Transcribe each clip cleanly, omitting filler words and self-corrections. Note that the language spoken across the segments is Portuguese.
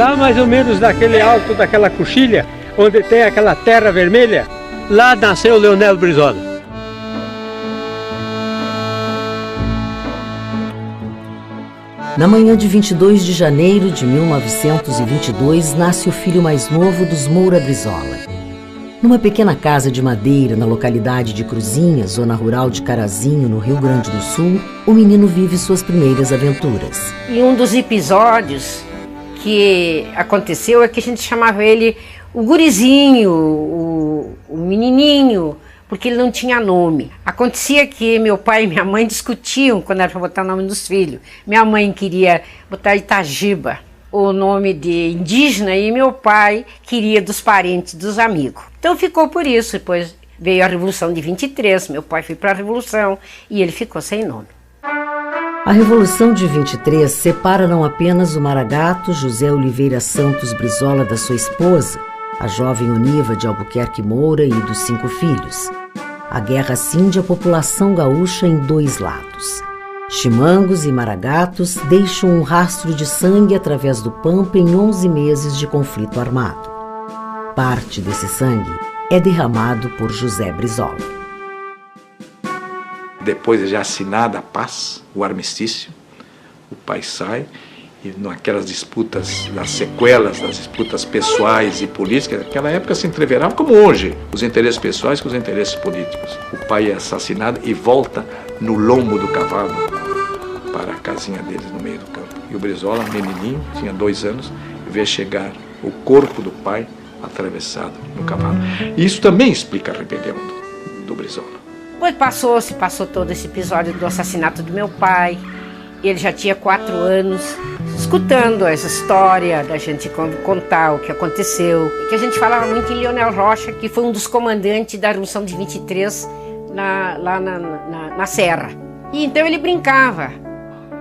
Lá mais ou menos daquele alto daquela coxilha, onde tem aquela terra vermelha, lá nasceu Leonel Brizola. Na manhã de 22 de janeiro de 1922, nasce o filho mais novo dos Moura Brizola. Numa pequena casa de madeira na localidade de Cruzinha, zona rural de Carazinho, no Rio Grande do Sul, o menino vive suas primeiras aventuras. E um dos episódios que aconteceu é que a gente chamava ele o gurizinho, o menininho, porque ele não tinha nome. Acontecia que meu pai e minha mãe discutiam quando era para botar o nome dos filhos. Minha mãe queria botar Itagiba, o nome de indígena, e meu pai queria dos parentes, dos amigos. Então ficou por isso. Depois veio a Revolução de 23, meu pai foi para a Revolução e ele ficou sem nome. A Revolução de 23 separa não apenas o maragato José Oliveira Santos Brizola da sua esposa, a jovem Oniva de Albuquerque Moura, e dos 5 filhos. A guerra cinde a população gaúcha em 2 lados. Chimangos e maragatos deixam um rastro de sangue através do Pampa em 11 meses de conflito armado. Parte desse sangue é derramado por José Brizola. Depois de já assinada a paz, o armistício, o pai sai e naquelas disputas, nas sequelas das disputas pessoais e políticas, naquela época se entreverava como hoje, os interesses pessoais com os interesses políticos. O pai é assassinado e volta no lombo do cavalo para a casinha deles no meio do campo. E o Brizola, menininho, tinha 2 anos, vê chegar o corpo do pai atravessado no cavalo. E isso também explica a rebelião do Brizola. Depois passou todo esse episódio do assassinato do meu pai. Ele já tinha 4 anos, escutando essa história, da gente contar o que aconteceu. E que a gente falava muito em Leonel Rocha, que foi um dos comandantes da Revolução de 23 lá na Serra. E então ele brincava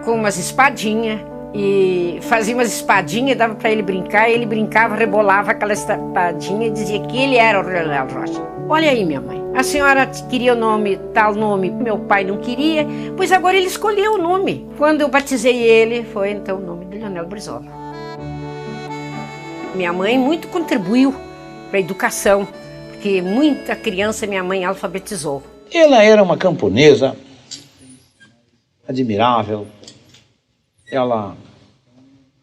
com umas espadinhas, e fazia umas espadinhas, dava para ele brincar, e ele brincava, rebolava aquela espadinha e dizia que ele era o Leonel Rocha. Olha aí, minha mãe, a senhora queria o nome, tal nome, meu pai não queria, pois agora ele escolheu o nome. Quando eu batizei ele, foi então o nome de Leonel Brizola. Minha mãe muito contribuiu para a educação, porque muita criança minha mãe alfabetizou. Ela era uma camponesa admirável. Ela,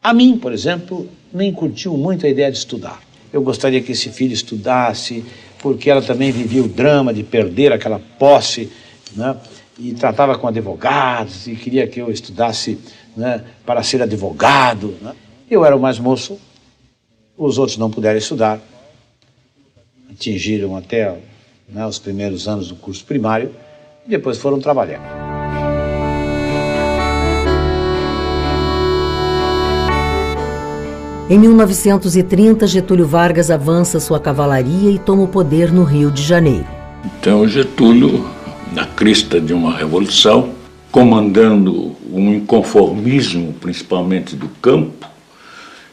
a mim, por exemplo, nem curtiu muito a ideia de estudar. Eu gostaria que esse filho estudasse, porque ela também vivia o drama de perder aquela posse, né? E tratava com advogados e queria que eu estudasse, né, para ser advogado, né? Eu era o mais moço, os outros não puderam estudar, atingiram até, né, os primeiros anos do curso primário e depois foram trabalhar. Em 1930, Getúlio Vargas avança sua cavalaria e toma o poder no Rio de Janeiro. Então Getúlio, na crista de uma revolução, comandando um inconformismo, principalmente do campo,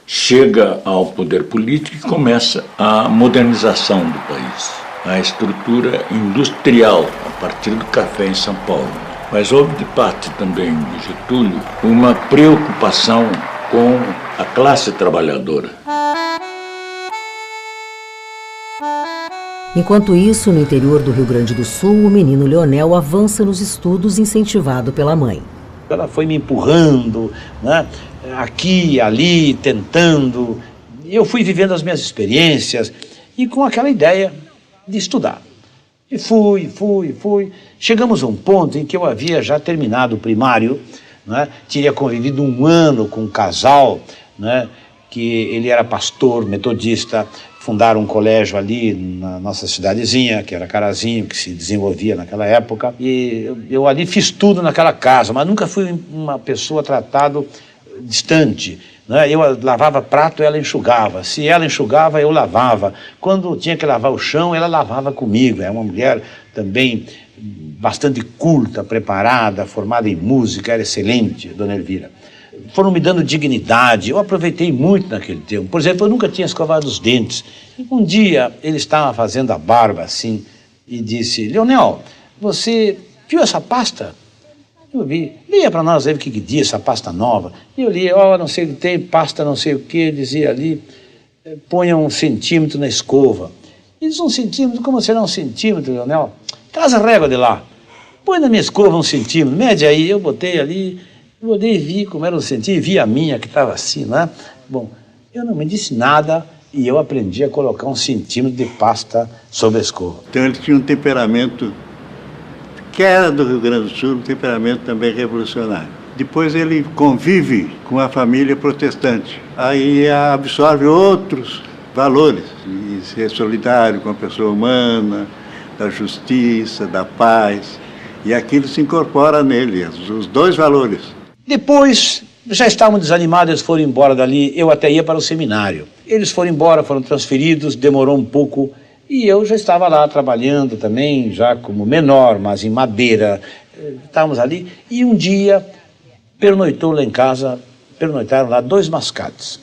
chega ao poder político e começa a modernização do país, a estrutura industrial, a partir do café em São Paulo. Mas houve de parte também de Getúlio uma preocupação com a classe trabalhadora. Enquanto isso, no interior do Rio Grande do Sul, o menino Leonel avança nos estudos incentivado pela mãe. Ela foi me empurrando, né, aqui, ali, tentando. Eu fui vivendo as minhas experiências e com aquela ideia de estudar. E fui. Chegamos a um ponto em que eu havia já terminado o primário, né, tinha convivido 1 ano com um casal, né, que ele era pastor metodista, fundaram um colégio ali na nossa cidadezinha, que era Carazinho, que se desenvolvia naquela época. E eu ali fiz tudo naquela casa, mas nunca fui uma pessoa tratado distante, né? Eu lavava prato, ela enxugava. Se ela enxugava, eu lavava. Quando tinha que lavar o chão, ela lavava comigo. É uma mulher também bastante culta, preparada, formada em música, era excelente, Dona Elvira. Foram me dando dignidade, eu aproveitei muito naquele tempo. Por exemplo, eu nunca tinha escovado os dentes. Um dia ele estava fazendo a barba assim e disse: Leonel, você viu essa pasta? Eu vi, lia para nós aí o que diz essa pasta nova. E eu lia, não sei o que tem, pasta não sei o que, dizia ali, ponha 1 centímetro na escova. E diz 1 centímetro, como será 1 centímetro, Leonel? Traz a régua de lá, põe na minha escova 1 centímetro, mede aí. Eu botei ali, e vi como era 1 centímetro, vi a minha que estava assim, né? Bom, eu não me disse nada e eu aprendi a colocar 1 centímetro de pasta sobre a escova. Então ele tinha um temperamento que era do Rio Grande do Sul, um temperamento também revolucionário. Depois ele convive com a família protestante, aí absorve outros valores, de ser solidário com a pessoa humana, da justiça, da paz, e aquilo se incorpora nele, os 2 valores. Depois, já estavam desanimados, eles foram embora dali, eu até ia para o seminário. Eles foram embora, foram transferidos, demorou um pouco, e eu já estava lá trabalhando também, já como menor, mas em Madeira. Estávamos ali, e um dia pernoitaram lá 2 mascates,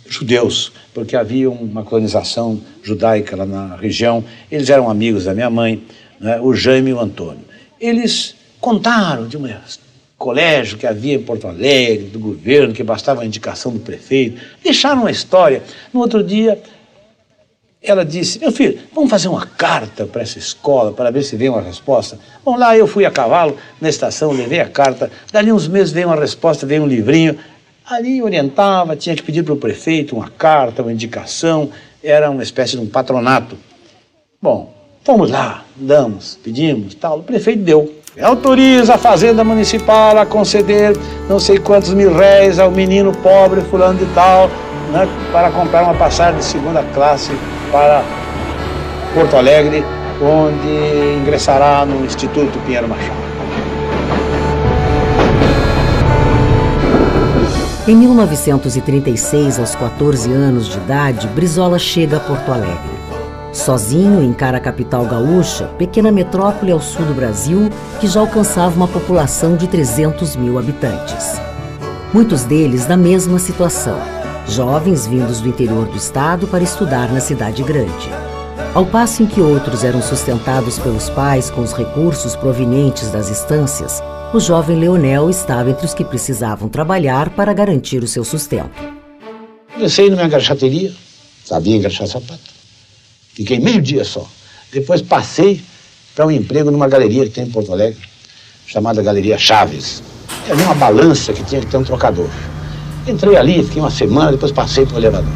judeus, porque havia uma colonização judaica lá na região. Eles eram amigos da minha mãe, né, o Jaime e o Antônio. Eles contaram de um colégio que havia em Porto Alegre, do governo, que bastava a indicação do prefeito. Deixaram uma história. No outro dia, ela disse, meu filho, vamos fazer uma carta para essa escola, para ver se vem uma resposta. Bom, lá eu fui a cavalo na estação, levei a carta, dali uns meses veio uma resposta, veio um livrinho, ali orientava, tinha que pedir para o prefeito uma carta, uma indicação, era uma espécie de um patronato. Bom, fomos lá, damos, pedimos, tal, o prefeito deu. Autoriza a Fazenda Municipal a conceder não sei quantos mil réis ao menino pobre fulano de tal, né, para comprar uma passagem de 2ª classe para Porto Alegre, onde ingressará no Instituto Pinheiro Machado. Em 1936, aos 14 anos de idade, Brizola chega a Porto Alegre. Sozinho, encara a capital gaúcha, pequena metrópole ao sul do Brasil, que já alcançava uma população de 300 mil habitantes. Muitos deles na mesma situação, jovens vindos do interior do estado para estudar na cidade grande. Ao passo em que outros eram sustentados pelos pais com os recursos provenientes das estâncias, o jovem Leonel estava entre os que precisavam trabalhar para garantir o seu sustento. Comecei numa engraxateria, sabia engraxar sapato. Fiquei meio dia só. Depois passei para um emprego numa galeria que tem em Porto Alegre, chamada Galeria Chaves. Havia uma balança que tinha que ter um trocador. Entrei ali, fiquei uma semana, depois passei para o elevador.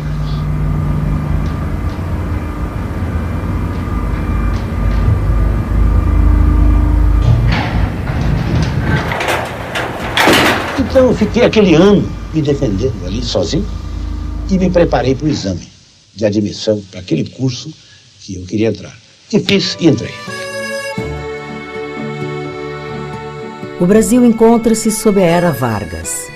Então eu fiquei aquele ano me defendendo ali sozinho e me preparei para o exame de admissão para aquele curso que eu queria entrar. E fiz e entrei. O Brasil encontra-se sob a era Vargas.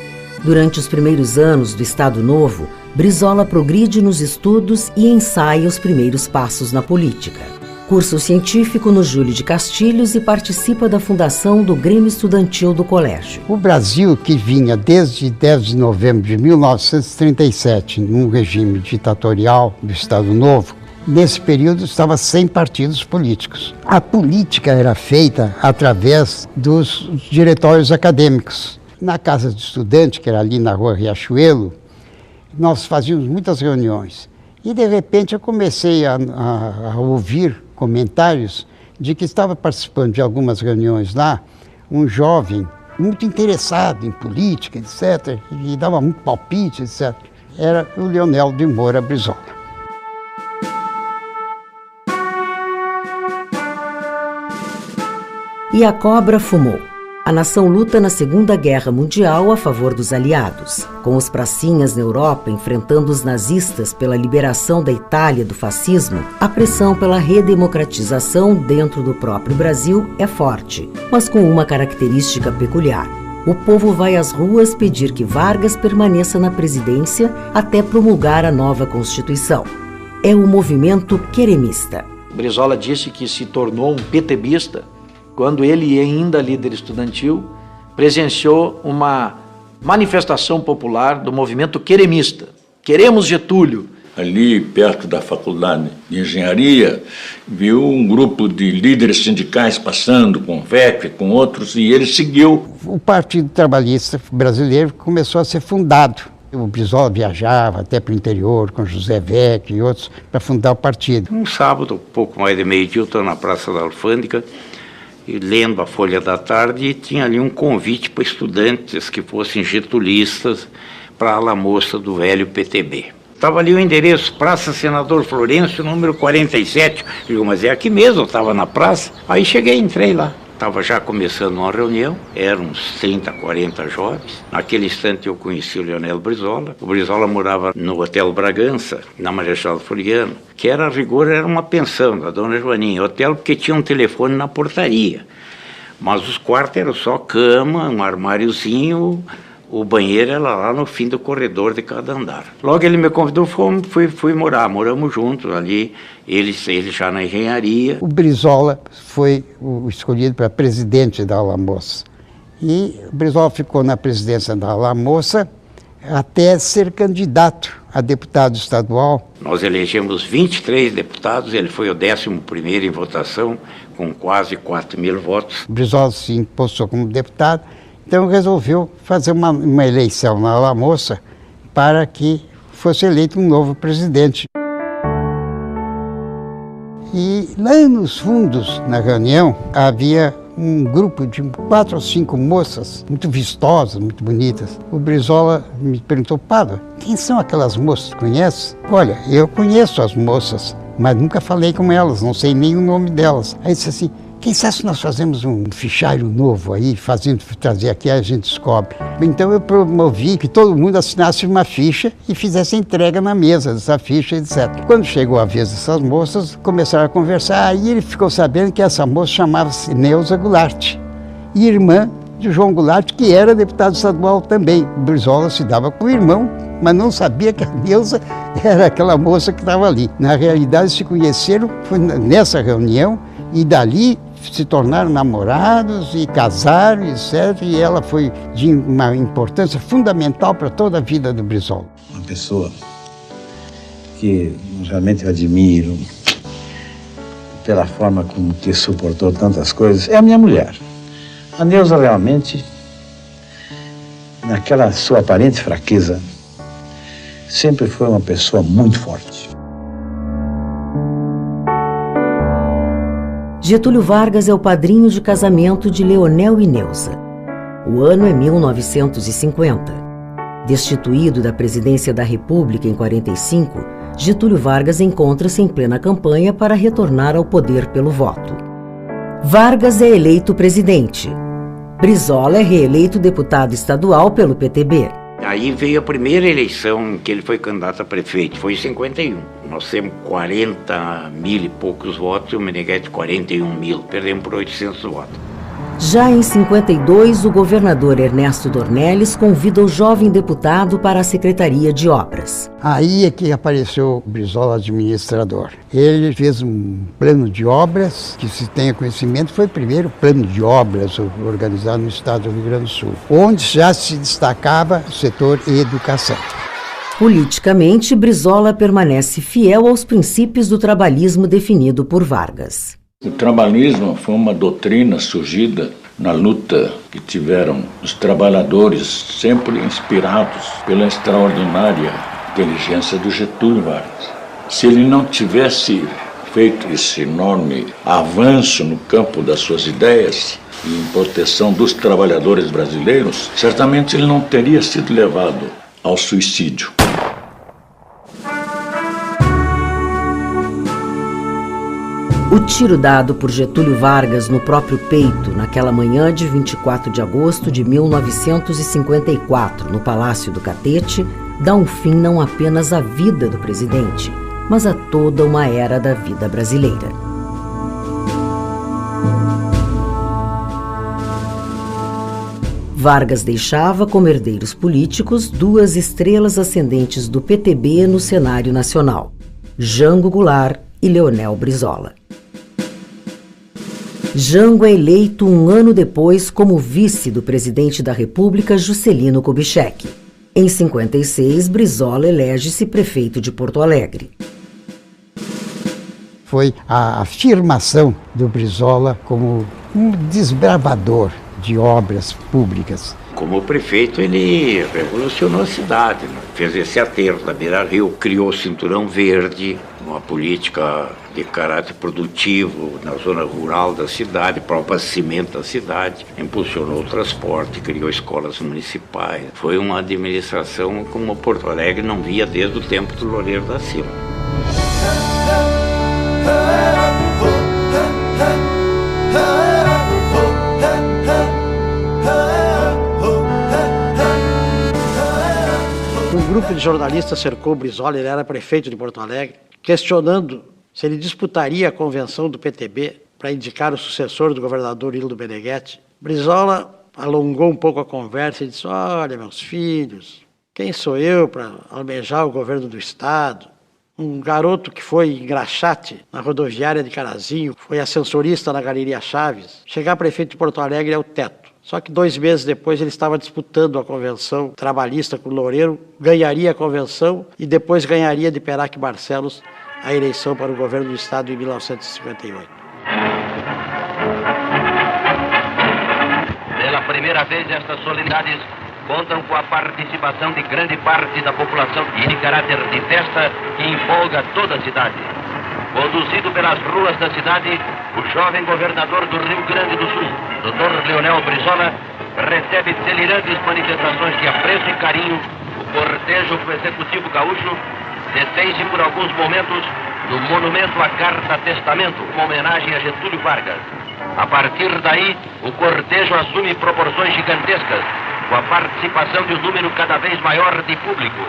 Durante os primeiros anos do Estado Novo, Brizola progride nos estudos e ensaia os primeiros passos na política. Cursa o científico no Júlio de Castilhos e participa da fundação do Grêmio Estudantil do colégio. O Brasil, que vinha desde 10 de novembro de 1937 num regime ditatorial do Estado Novo, nesse período estava sem partidos políticos. A política era feita através dos diretórios acadêmicos. Na Casa do Estudante, que era ali na Rua Riachuelo, nós fazíamos muitas reuniões. E, de repente, eu comecei a ouvir comentários de que estava participando de algumas reuniões lá um jovem muito interessado em política, etc., e dava muito palpite, etc. Era o Leonel de Moura Brizola. E a cobra fumou. A nação luta na Segunda Guerra Mundial a favor dos aliados. Com os pracinhas na Europa enfrentando os nazistas pela liberação da Itália do fascismo, a pressão pela redemocratização dentro do próprio Brasil é forte, mas com uma característica peculiar. O povo vai às ruas pedir que Vargas permaneça na presidência até promulgar a nova Constituição. É o movimento queremista. Brizola disse que se tornou um petebista quando ele, ainda líder estudantil, presenciou uma manifestação popular do movimento queremista. Queremos Getúlio, ali perto da faculdade de engenharia, viu um grupo de líderes sindicais passando com o VEC, com outros, e ele seguiu. O Partido Trabalhista Brasileiro começou a ser fundado. O Brizola viajava até para o interior com José Vec e outros para fundar o partido. Um sábado, pouco mais de meio-dia, eu estou na Praça da Alfândega e lendo a Folha da Tarde, e tinha ali um convite para estudantes que fossem getulistas para a ala moça do velho PTB. Estava ali o endereço, Praça Senador Florencio, número 47. Eu digo, mas é aqui mesmo, eu estava na praça. Aí cheguei, entrei lá. Estava já começando uma reunião, eram uns 30, 40 jovens. Naquele instante eu conheci o Leonel Brizola. O Brizola morava no Hotel Bragança, na Marechal Floriano, que era, a rigor, era uma pensão da dona Joaninha. Hotel porque tinha um telefone na portaria. Mas os quartos eram só cama, um armáriozinho, o banheiro era lá no fim do corredor de cada andar. Logo ele me convidou, fui morar, moramos juntos ali, ele já na engenharia. O Brizola foi o escolhido para presidente da Ala Moça. E o Brizola ficou na presidência da Ala Moça até ser candidato a deputado estadual. Nós elegemos 23 deputados, ele foi o 11º em votação, com quase 4.000 votos. O Brizola se impostou como deputado. Então resolveu fazer uma eleição na Ala Moça para que fosse eleito um novo presidente. E lá nos fundos, na reunião, havia um grupo de 4 ou 5 moças, muito vistosas, muito bonitas. O Brizola me perguntou, Pádua, quem são aquelas moças, conhece? Olha, eu conheço as moças, mas nunca falei com elas, não sei nem o nome delas. Aí disse assim, quem sabe se nós fazemos um fichário novo aí, trazer aqui, a gente descobre. Então eu promovi que todo mundo assinasse uma ficha e fizesse entrega na mesa dessa ficha, etc. Quando chegou a vez dessas moças, começaram a conversar, aí ele ficou sabendo que essa moça chamava-se Neuza Goulart, e irmã de João Goulart, que era deputado estadual também. O Brizola se dava com o irmão, mas não sabia que a Neuza era aquela moça que estava ali. Na realidade, se conheceram foi nessa reunião, e dali se tornaram namorados e casaram, etc. E ela foi de uma importância fundamental para toda a vida do Brizola. Uma pessoa que realmente eu admiro pela forma como que suportou tantas coisas é a minha mulher. A Neuza realmente, naquela sua aparente fraqueza, sempre foi uma pessoa muito forte. Getúlio Vargas é o padrinho de casamento de Leonel e Neuza. O ano é 1950. Destituído da presidência da República em 45, Getúlio Vargas encontra-se em plena campanha para retornar ao poder pelo voto. Vargas é eleito presidente. Brizola é reeleito deputado estadual pelo PTB. Aí veio a primeira eleição em que ele foi candidato a prefeito, foi em 51. Nós temos 40 mil e poucos votos e o Meneghetti 41 mil, perdemos por 800 votos. Já em 52, o governador Ernesto Dornelles convida o jovem deputado para a Secretaria de Obras. Aí é que apareceu o Brizola administrador. Ele fez um plano de obras, que se tenha conhecimento, foi o primeiro plano de obras organizado no estado do Rio Grande do Sul, onde já se destacava o setor educação. Politicamente, Brizola permanece fiel aos princípios do trabalhismo definido por Vargas. O trabalhismo foi uma doutrina surgida na luta que tiveram os trabalhadores, sempre inspirados pela extraordinária inteligência do Getúlio Vargas. Se ele não tivesse feito esse enorme avanço no campo das suas ideias em proteção dos trabalhadores brasileiros, certamente ele não teria sido levado ao suicídio. O tiro dado por Getúlio Vargas no próprio peito naquela manhã de 24 de agosto de 1954, no Palácio do Catete, dá um fim não apenas à vida do presidente, mas a toda uma era da vida brasileira. Vargas deixava como herdeiros políticos 2 estrelas ascendentes do PTB no cenário nacional, Jango Goulart e Leonel Brizola. Jango é eleito um ano depois como vice do presidente da República, Juscelino Kubitschek. Em 56, Brizola elege-se prefeito de Porto Alegre. Foi a afirmação do Brizola como um desbravador de obras públicas. Como prefeito, ele revolucionou a cidade, né? Fez esse aterro da Beira-Rio, criou o Cinturão Verde, uma política de caráter produtivo na zona rural da cidade, para o abastecimento da cidade, impulsionou o transporte, criou escolas municipais. Foi uma administração como Porto Alegre não via desde o tempo do Loureiro da Silva. Um grupo de jornalistas cercou o Brizola, ele era prefeito de Porto Alegre, questionando se ele disputaria a convenção do PTB para indicar o sucessor do governador Hildo Meneghetti. Brizola alongou um pouco a conversa e disse: olha, meus filhos, quem sou eu para almejar o governo do Estado? Um garoto que foi engraxate na rodoviária de Carazinho, foi ascensorista na Galeria Chaves, chegar prefeito de Porto Alegre é o teto. Só que 2 meses depois ele estava disputando a convenção trabalhista com o Loureiro, ganharia a convenção e depois ganharia de Perac Barcelos a eleição para o governo do Estado em 1958. Pela primeira vez, estas solenidades contam com a participação de grande parte da população e de caráter de festa que empolga toda a cidade. Conduzido pelas ruas da cidade, o jovem governador do Rio Grande do Sul, Dr. Leonel Brizola, recebe delirantes manifestações de apreço e carinho. O cortejo do Executivo Gaúcho detém-se por alguns momentos no monumento à Carta Testamento, uma homenagem a Getúlio Vargas. A partir daí, o cortejo assume proporções gigantescas, com a participação de um número cada vez maior de público.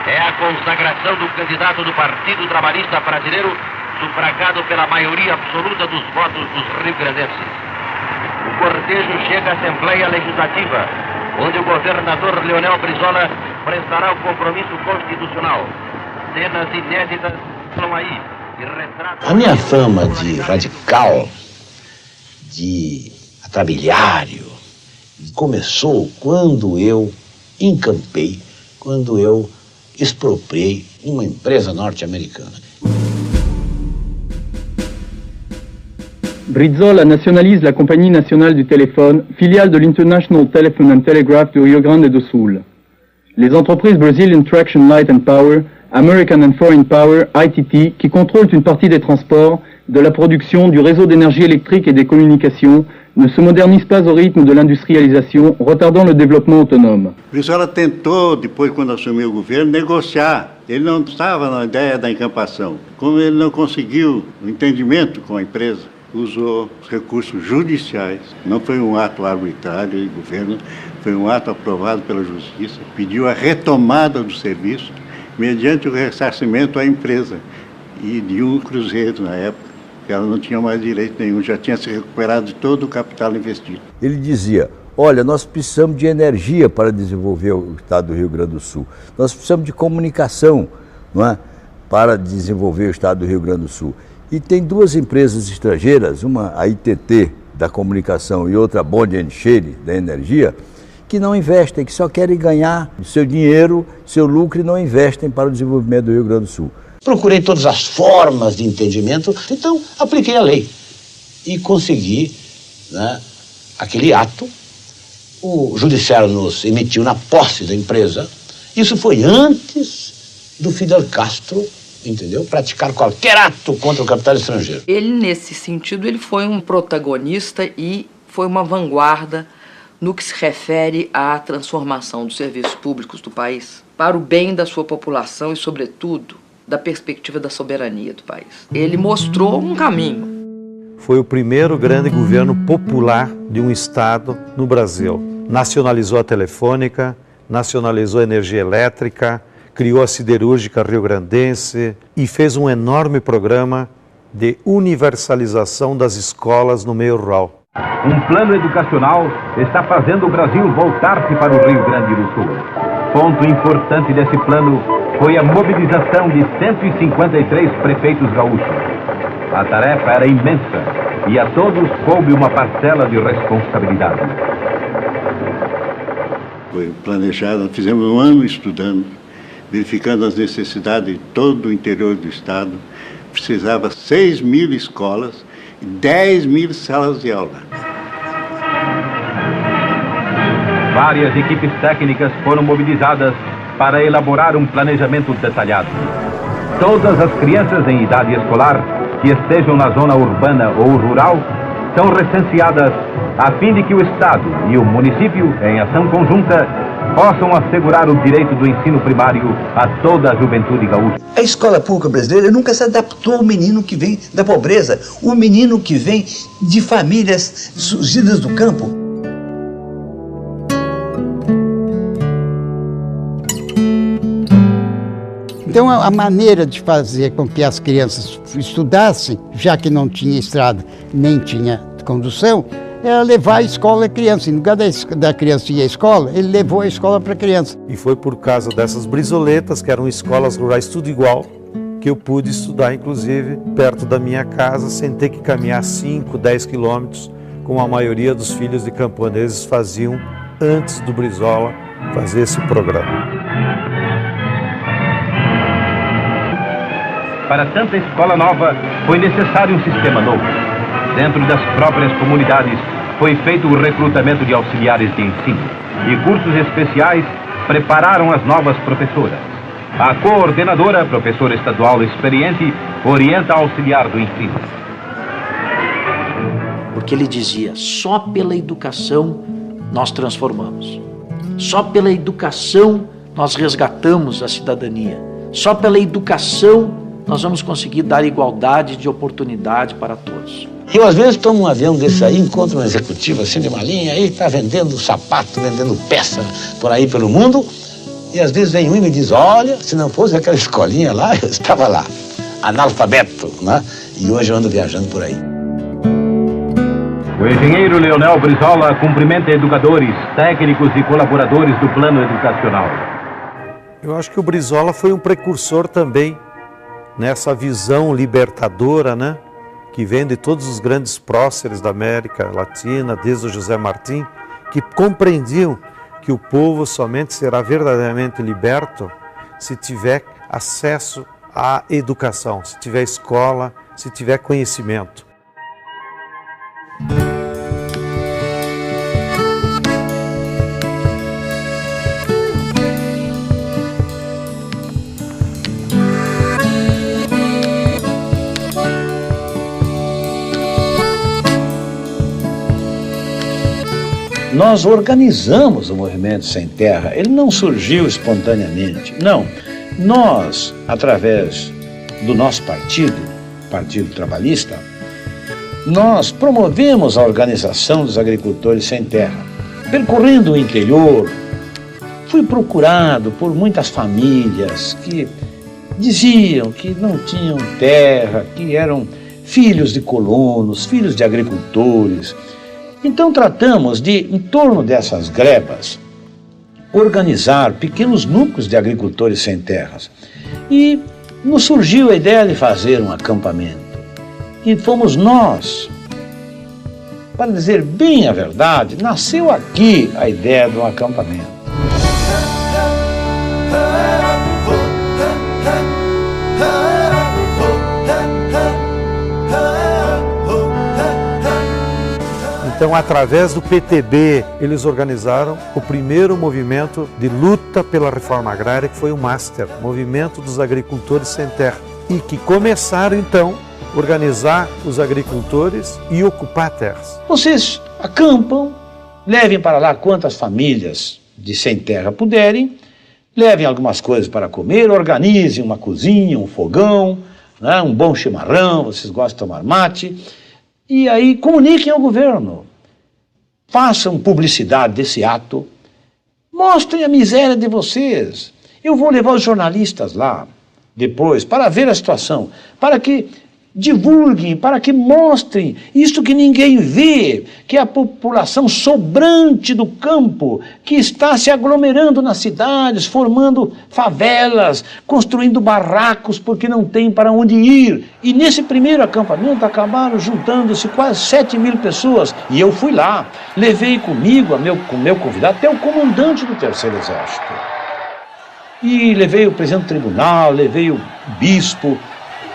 É a consagração do candidato do Partido Trabalhista Brasileiro, sufragado pela maioria absoluta dos votos dos rio-grandenses. O cortejo chega à Assembleia Legislativa, onde o governador Leonel Brizola prestará o compromisso constitucional. Cenas inéditas estão aí e retratam... A minha fama de radical, de atrabiliário, começou quando eu encampei, quando eu expropriei uma empresa norte-americana. Brizola nationalise la Compagnie nationale du téléphone, filiale de l'International Telephone and Telegraph du Rio Grande do Sul. Les entreprises Brazilian Traction Light and Power, American and Foreign Power, ITT, qui contrôlent une partie des transports, de la production, du réseau d'énergie électrique et des communications, ne se modernisent pas au rythme de l'industrialisation, retardant le développement autonome. Brizola tentou, depois, quando assumiu o governo, negociar. Ele não estava na ideia da encampação. Como ele não conseguiu o entendimento com a empresa, usou os recursos judiciais. Não foi um ato arbitrário do governo, foi um ato aprovado pela Justiça. Pediu a retomada do serviço mediante o ressarcimento à empresa e de um cruzeiro na época, que ela não tinha mais direito nenhum, já tinha se recuperado de todo o capital investido. Ele dizia: olha, nós precisamos de energia para desenvolver o estado do Rio Grande do Sul. Nós precisamos de comunicação, não é, para desenvolver o estado do Rio Grande do Sul. E tem 2 empresas estrangeiras, uma a ITT da comunicação e outra a Bond & Shale da energia, que não investem, que só querem ganhar seu dinheiro, seu lucro e não investem para o desenvolvimento do Rio Grande do Sul. Procurei todas as formas de entendimento, então apliquei a lei e consegui, né, aquele ato. O judiciário nos emitiu na posse da empresa. Isso foi antes do Fidel Castro, entendeu, praticar qualquer ato contra o capital estrangeiro. Ele, nesse sentido, ele foi um protagonista e foi uma vanguarda no que se refere à transformação dos serviços públicos do país para o bem da sua população e, sobretudo, da perspectiva da soberania do país. Ele mostrou um caminho. Foi o primeiro grande governo popular de um estado no Brasil. Nacionalizou a telefônica, nacionalizou a energia elétrica, criou a siderúrgica rio-grandense e fez um enorme programa de universalização das escolas no meio rural. Um plano educacional está fazendo o Brasil voltar-se para o Rio Grande do Sul. Ponto importante desse plano foi a mobilização de 153 prefeitos gaúchos. A tarefa era imensa e a todos coube uma parcela de responsabilidade. Foi planejado, nós fizemos um ano estudando, verificando as necessidades de todo o interior do estado. Precisava 6.000 escolas e 10.000 salas de aula. Várias equipes técnicas foram mobilizadas para elaborar um planejamento detalhado. Todas as crianças em idade escolar que estejam na zona urbana ou rural são recenseadas a fim de que o Estado e o município, em ação conjunta, possam assegurar o direito do ensino primário a toda a juventude gaúcha. A escola pública brasileira nunca se adaptou ao menino que vem da pobreza, o menino que vem de famílias surgidas do campo. Então, a maneira de fazer com que as crianças estudassem, já que não tinha estrada nem tinha condução, era levar a escola à criança. Em lugar da criança ir à escola, ele levou a escola para a criança. E foi por causa dessas brisoletas, que eram escolas rurais tudo igual, que eu pude estudar, inclusive, perto da minha casa, sem ter que caminhar 5, 10 quilômetros, como a maioria dos filhos de camponeses faziam antes do Brizola fazer esse programa. Para tanta escola nova, foi necessário um sistema novo. Dentro das próprias comunidades, foi feito o recrutamento de auxiliares de ensino. E cursos especiais prepararam as novas professoras. A coordenadora, professora estadual experiente, orienta a auxiliar do ensino. Porque ele dizia, só pela educação nós transformamos. Só pela educação nós resgatamos a cidadania. Só pela educação nós vamos conseguir dar igualdade de oportunidade para todos. Eu, às vezes, tomo um avião desse aí, encontro um executivo assim de uma linha, aí está vendendo sapato, vendendo peça por aí pelo mundo, e às vezes vem um e me diz, olha, se não fosse aquela escolinha lá, eu estava lá, analfabeto, né? E hoje eu ando viajando por aí. O engenheiro Leonel Brizola cumprimenta educadores, técnicos e colaboradores do plano educacional. Eu acho que o Brizola foi um precursor também nessa visão libertadora, né, que vem de todos os grandes próceres da América Latina, desde o José Martí, que compreendiam que o povo somente será verdadeiramente liberto se tiver acesso à educação, se tiver escola, se tiver conhecimento. Nós organizamos o Movimento Sem Terra, ele não surgiu espontaneamente, não. Nós, através do nosso partido, Partido Trabalhista, nós promovemos a organização dos agricultores sem terra. Percorrendo o interior, fui procurado por muitas famílias que diziam que não tinham terra, que eram filhos de colonos, filhos de agricultores. Então tratamos de, em torno dessas grebas, organizar pequenos núcleos de agricultores sem terras. E nos surgiu a ideia de fazer um acampamento. E fomos nós. Para dizer bem a verdade, nasceu aqui a ideia de um acampamento. Então, através do PTB, eles organizaram o primeiro movimento de luta pela reforma agrária, que foi o MASTER, Movimento dos Agricultores Sem Terra, e que começaram, então, a organizar os agricultores e ocupar terras. Vocês acampam, levem para lá quantas famílias de sem terra puderem, levem algumas coisas para comer, organizem uma cozinha, um fogão, né, um bom chimarrão, vocês gostam de tomar mate, e aí comuniquem ao governo. Façam publicidade desse ato, mostrem a miséria de vocês. Eu vou levar os jornalistas lá, depois, para ver a situação, para que divulguem, para que mostrem isto que ninguém vê, que é a população sobrante do campo, que está se aglomerando nas cidades, formando favelas, construindo barracos porque não tem para onde ir. E nesse primeiro acampamento acabaram juntando-se quase 7.000 pessoas. E eu fui lá, levei comigo, com meu convidado, até o comandante do Terceiro Exército. E levei o presidente do tribunal, levei o bispo.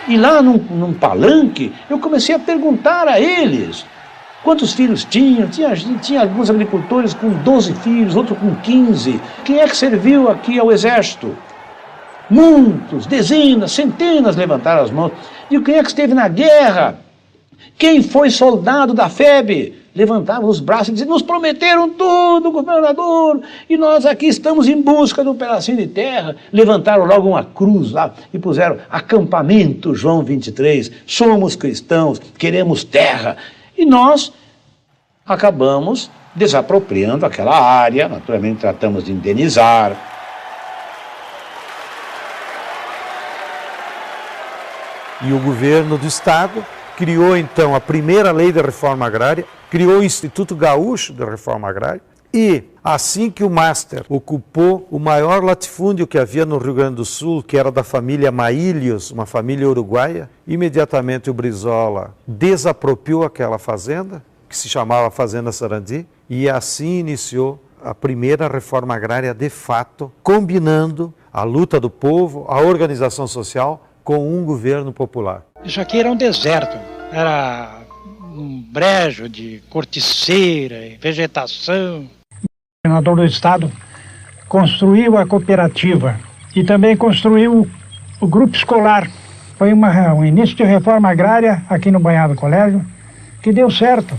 E lá num palanque, eu comecei a perguntar a eles quantos filhos tinham. Tinha alguns agricultores com 12 filhos, outros com 15. Quem é que serviu aqui ao exército? Muitos, dezenas, centenas levantaram as mãos. E quem é que esteve na guerra? Quem foi soldado da FEB? Levantavam os braços e diziam, nos prometeram tudo, governador, e nós aqui estamos em busca de um pedacinho de terra. Levantaram logo uma cruz lá e puseram acampamento João 23, somos cristãos, queremos terra. E nós acabamos desapropriando aquela área, naturalmente tratamos de indenizar. E o governo do Estado criou então a primeira lei de reforma agrária, criou o Instituto Gaúcho de Reforma Agrária e, assim que o Master ocupou o maior latifúndio que havia no Rio Grande do Sul, que era da família Maílios, uma família uruguaia, imediatamente o Brizola desapropriou aquela fazenda, que se chamava Fazenda Sarandi, e assim iniciou a primeira reforma agrária de fato, combinando a luta do povo, a organização social, com um governo popular. Isso aqui era um deserto, era um brejo de corticeira e vegetação. O governador do estado construiu a cooperativa e também construiu o grupo escolar. Foi um início de reforma agrária aqui no Banhado Colégio que deu certo.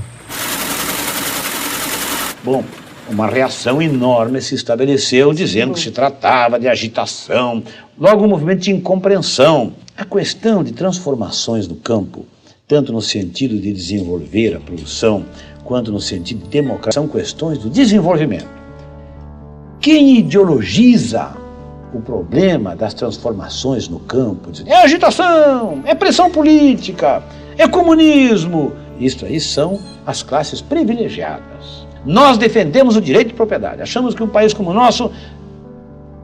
Bom, uma reação enorme se estabeleceu dizendo que se tratava de agitação, logo um movimento de incompreensão. A questão de transformações no campo, tanto no sentido de desenvolver a produção, quanto no sentido de democracia, são questões do desenvolvimento. Quem ideologiza o problema das transformações no campo, diz, é agitação, é pressão política, é comunismo. Isso aí são as classes privilegiadas. Nós defendemos o direito de propriedade. Achamos que um país como o nosso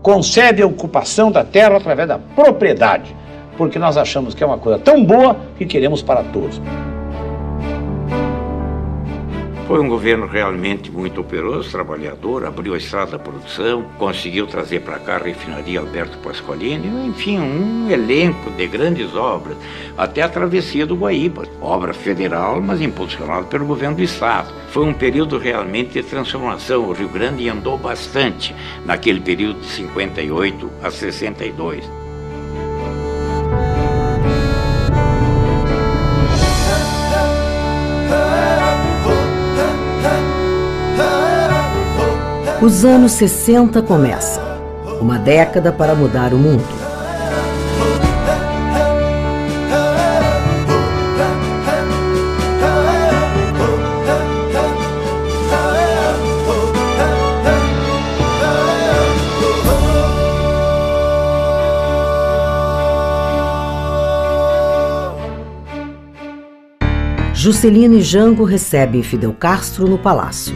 concebe a ocupação da terra através da propriedade, porque nós achamos que é uma coisa tão boa que queremos para todos. Foi um governo realmente muito operoso, trabalhador, abriu a estrada da produção, conseguiu trazer para cá a refinaria Alberto Pasqualini, enfim, um elenco de grandes obras, até a travessia do Guaíba, obra federal, mas impulsionada pelo governo do estado. Foi um período realmente de transformação, o Rio Grande andou bastante naquele período de 58 a 62. Os anos 60 começam, uma década para mudar o mundo. Juscelino e Jango recebem Fidel Castro no palácio.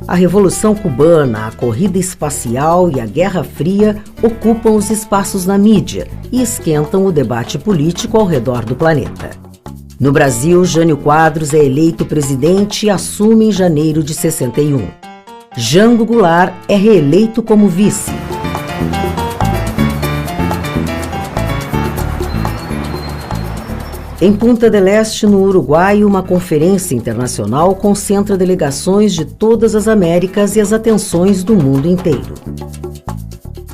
A Revolução Cubana, a corrida espacial e a Guerra Fria ocupam os espaços na mídia e esquentam o debate político ao redor do planeta. No Brasil, Jânio Quadros é eleito presidente e assume em janeiro de 61. Jango Goulart é reeleito como vice. Em Punta del Este, no Uruguai, uma conferência internacional concentra delegações de todas as Américas e as atenções do mundo inteiro.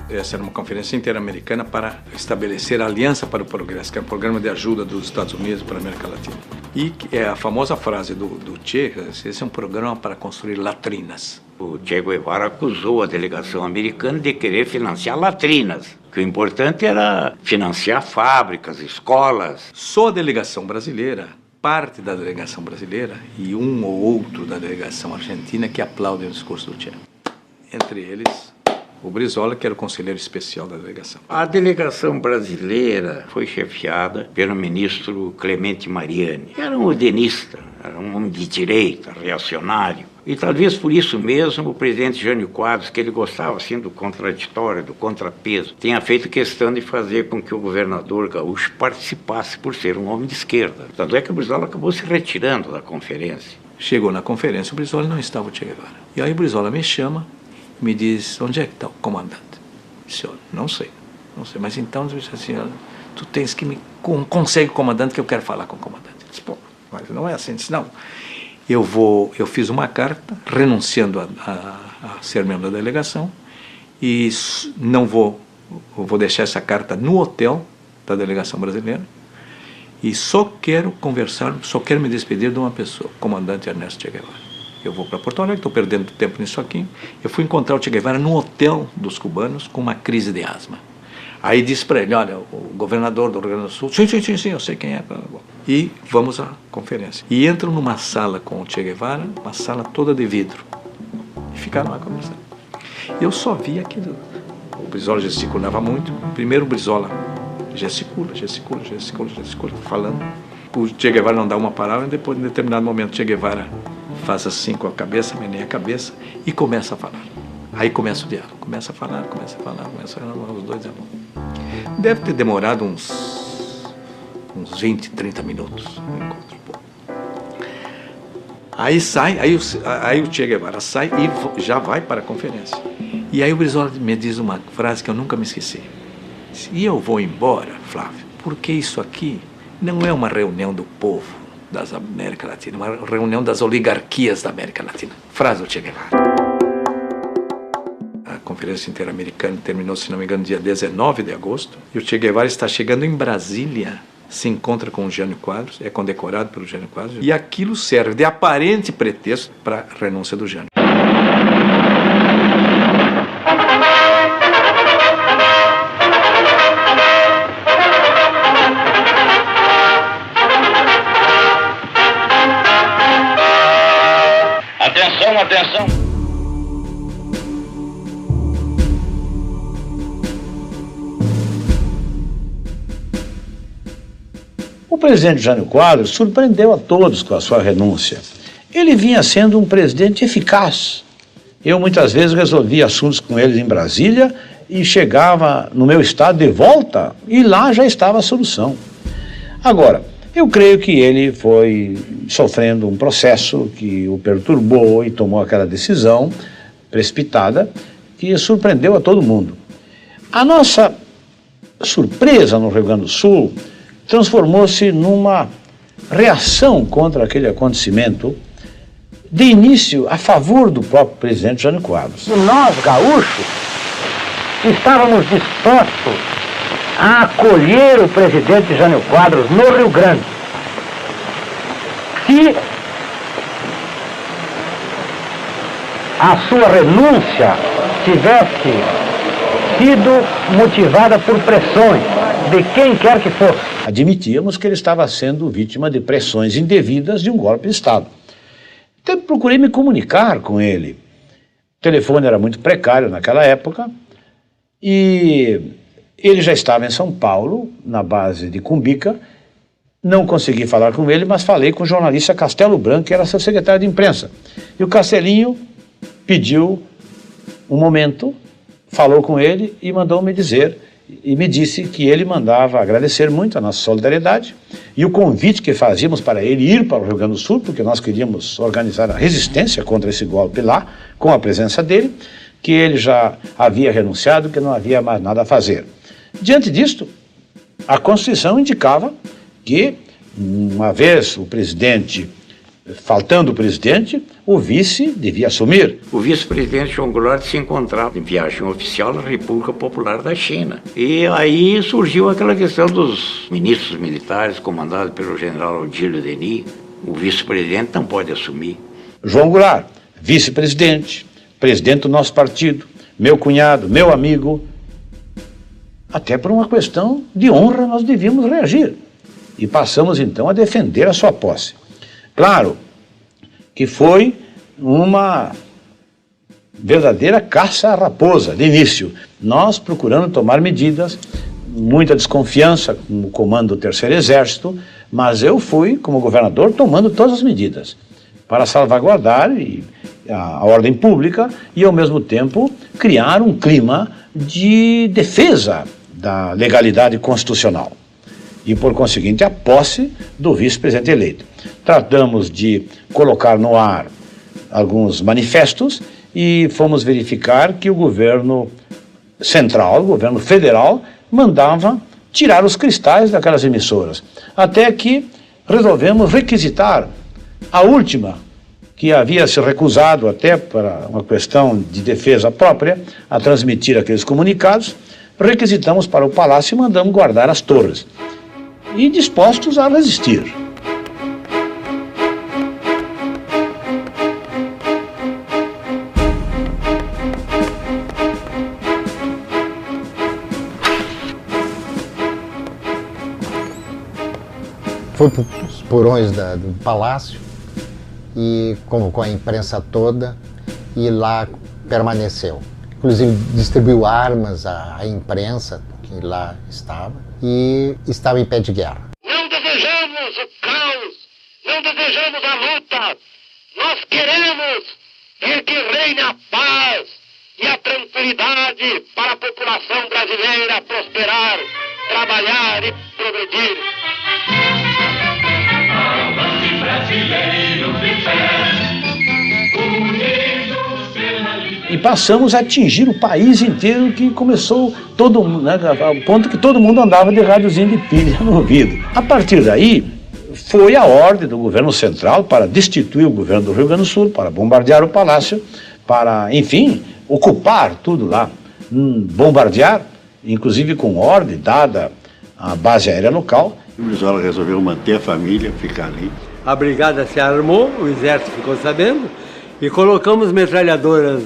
Essa era uma conferência interamericana para estabelecer a Aliança para o Progresso, que é um programa de ajuda dos Estados Unidos para a América Latina. E é a famosa frase do Che, esse é um programa para construir latrinas. O Che Guevara acusou a delegação americana de querer financiar latrinas, que o importante era financiar fábricas, escolas. Só a delegação brasileira, parte da delegação brasileira e um ou outro da delegação argentina que aplaudem o discurso do Che. Entre eles, o Brizola, que era o conselheiro especial da delegação. A delegação brasileira foi chefiada pelo ministro Clemente Mariani. Era um udenista, era um homem de direita, reacionário. E talvez por isso mesmo o presidente Jânio Quadros, que ele gostava assim do contraditório, do contrapeso, tenha feito questão de fazer com que o governador gaúcho participasse por ser um homem de esquerda. Tanto é que o Brizola acabou se retirando da conferência. Chegou na conferência, o Brizola não estava o Che Guevara. E aí o Brizola me chama e me diz, onde é que está o comandante? Eu disse, não sei, mas então eu disse assim, tu tens que me consegue o comandante que eu quero falar com o comandante. Eu disse, pô, mas não é assim. Eu disse, não. Eu fiz uma carta renunciando a ser membro da delegação e não vou deixar essa carta no hotel da delegação brasileira e só quero conversar, só quero me despedir de uma pessoa, o comandante Ernesto Che Guevara. Eu vou para Porto Alegre, estou perdendo tempo nisso aqui. Eu fui encontrar o Che Guevara no hotel dos cubanos com uma crise de asma. Aí disse para ele, olha, o governador do Rio Grande do Sul, sim, eu sei quem é. E vamos à conferência. E entram numa sala com o Che Guevara, uma sala toda de vidro. E ficaram lá conversando. Eu só vi aquilo. O Brizola gesticulava muito. Primeiro o Brizola gesticula, falando. O Che Guevara não dá uma palavra, e depois, em determinado momento, o Che Guevara faz assim com a cabeça, meneia a cabeça e começa a falar. Aí começa o diálogo, começa a falar, os dois é bom. Deve ter demorado uns 20, 30 minutos o encontro. Aí sai, aí o Che Guevara sai e já vai para a conferência. E aí o Brizola me diz uma frase que eu nunca me esqueci. E eu vou embora, Flávio, porque isso aqui não é uma reunião do povo da América Latina, uma reunião das oligarquias da América Latina. Frase do Che Guevara. A Conferência Interamericana terminou, se não me engano, dia 19 de agosto. E o Che Guevara está chegando em Brasília, se encontra com o Jânio Quadros, é condecorado pelo Jânio Quadros. E aquilo serve de aparente pretexto para a renúncia do Jânio. Atenção! O presidente Jânio Quadros surpreendeu a todos com a sua renúncia. Ele vinha sendo um presidente eficaz. Eu muitas vezes resolvia assuntos com ele em Brasília e chegava no meu estado de volta e lá já estava a solução. Agora, eu creio que ele foi sofrendo um processo que o perturbou e tomou aquela decisão precipitada que surpreendeu a todo mundo. A nossa surpresa no Rio Grande do Sul transformou-se numa reação contra aquele acontecimento, de início a favor do próprio presidente Jânio Quadros. E nós, gaúchos, estávamos dispostos a acolher o presidente Jânio Quadros no Rio Grande. Se a sua renúncia tivesse sido motivada por pressões de quem quer que fosse. Admitíamos que ele estava sendo vítima de pressões indevidas de um golpe de Estado. Então procurei me comunicar com ele. O telefone era muito precário naquela época e ele já estava em São Paulo, na base de Cumbica. Não consegui falar com ele, mas falei com o jornalista Castelo Branco, que era seu secretário de imprensa. E o Castelinho pediu um momento, falou com ele e mandou me dizer, e me disse que ele mandava agradecer muito a nossa solidariedade e o convite que fazíamos para ele ir para o Rio Grande do Sul, porque nós queríamos organizar a resistência contra esse golpe lá, com a presença dele, que ele já havia renunciado, que não havia mais nada a fazer. Diante disto, a Constituição indicava que, uma vez o presidente, faltando o presidente, o vice devia assumir. O vice-presidente João Goulart se encontrava em viagem oficial na República Popular da China. E aí surgiu aquela questão dos ministros militares, comandados pelo general Odílio Denis. O vice-presidente não pode assumir. João Goulart, vice-presidente, presidente do nosso partido, meu cunhado, meu amigo. Até por uma questão de honra nós devíamos reagir. E passamos então a defender a sua posse. Claro que foi uma verdadeira caça à raposa, de início. Nós procurando tomar medidas, muita desconfiança com o comando do Terceiro Exército, mas eu fui, como governador, tomando todas as medidas para salvaguardar a ordem pública e, ao mesmo tempo, criar um clima de defesa da legalidade constitucional e, por conseguinte, a posse do vice-presidente eleito. Tratamos de colocar no ar alguns manifestos e fomos verificar que o governo central, o governo federal, mandava tirar os cristais daquelas emissoras, até que resolvemos requisitar a última, que havia se recusado até para uma questão de defesa própria a transmitir aqueles comunicados. Requisitamos para o palácio e mandamos guardar as torres, e dispostos a resistir. Foi para os porões do palácio e convocou a imprensa toda e lá permaneceu. Inclusive distribuiu armas à imprensa que lá estava e estava em pé de guerra. Não desejamos o caos, não desejamos a luta. Nós queremos que reine a paz e a tranquilidade para a população brasileira prosperar, trabalhar e progredir. E passamos a atingir o país inteiro, que começou todo mundo, né, ao ponto que todo mundo andava de rádiozinho de pilha no ouvido. A partir daí, foi a ordem do governo central para destituir o governo do Rio Grande do Sul, para bombardear o palácio, para, enfim, ocupar tudo lá, bombardear, inclusive com ordem dada à base aérea local. O Brizola resolveu manter a família, ficar ali. A brigada se armou, o exército ficou sabendo, e colocamos metralhadoras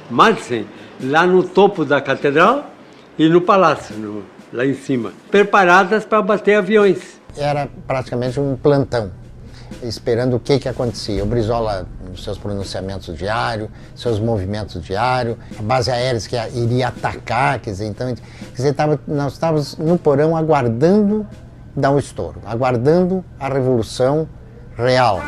Madsen lá no topo da catedral e no palácio, lá em cima, preparadas para bater aviões. Era praticamente um plantão, esperando o que acontecia. O Brizola, nos seus pronunciamentos diários, seus movimentos diários, a base aérea que iria atacar, quer dizer, então, nós estávamos no porão aguardando dar um estouro, aguardando a revolução real.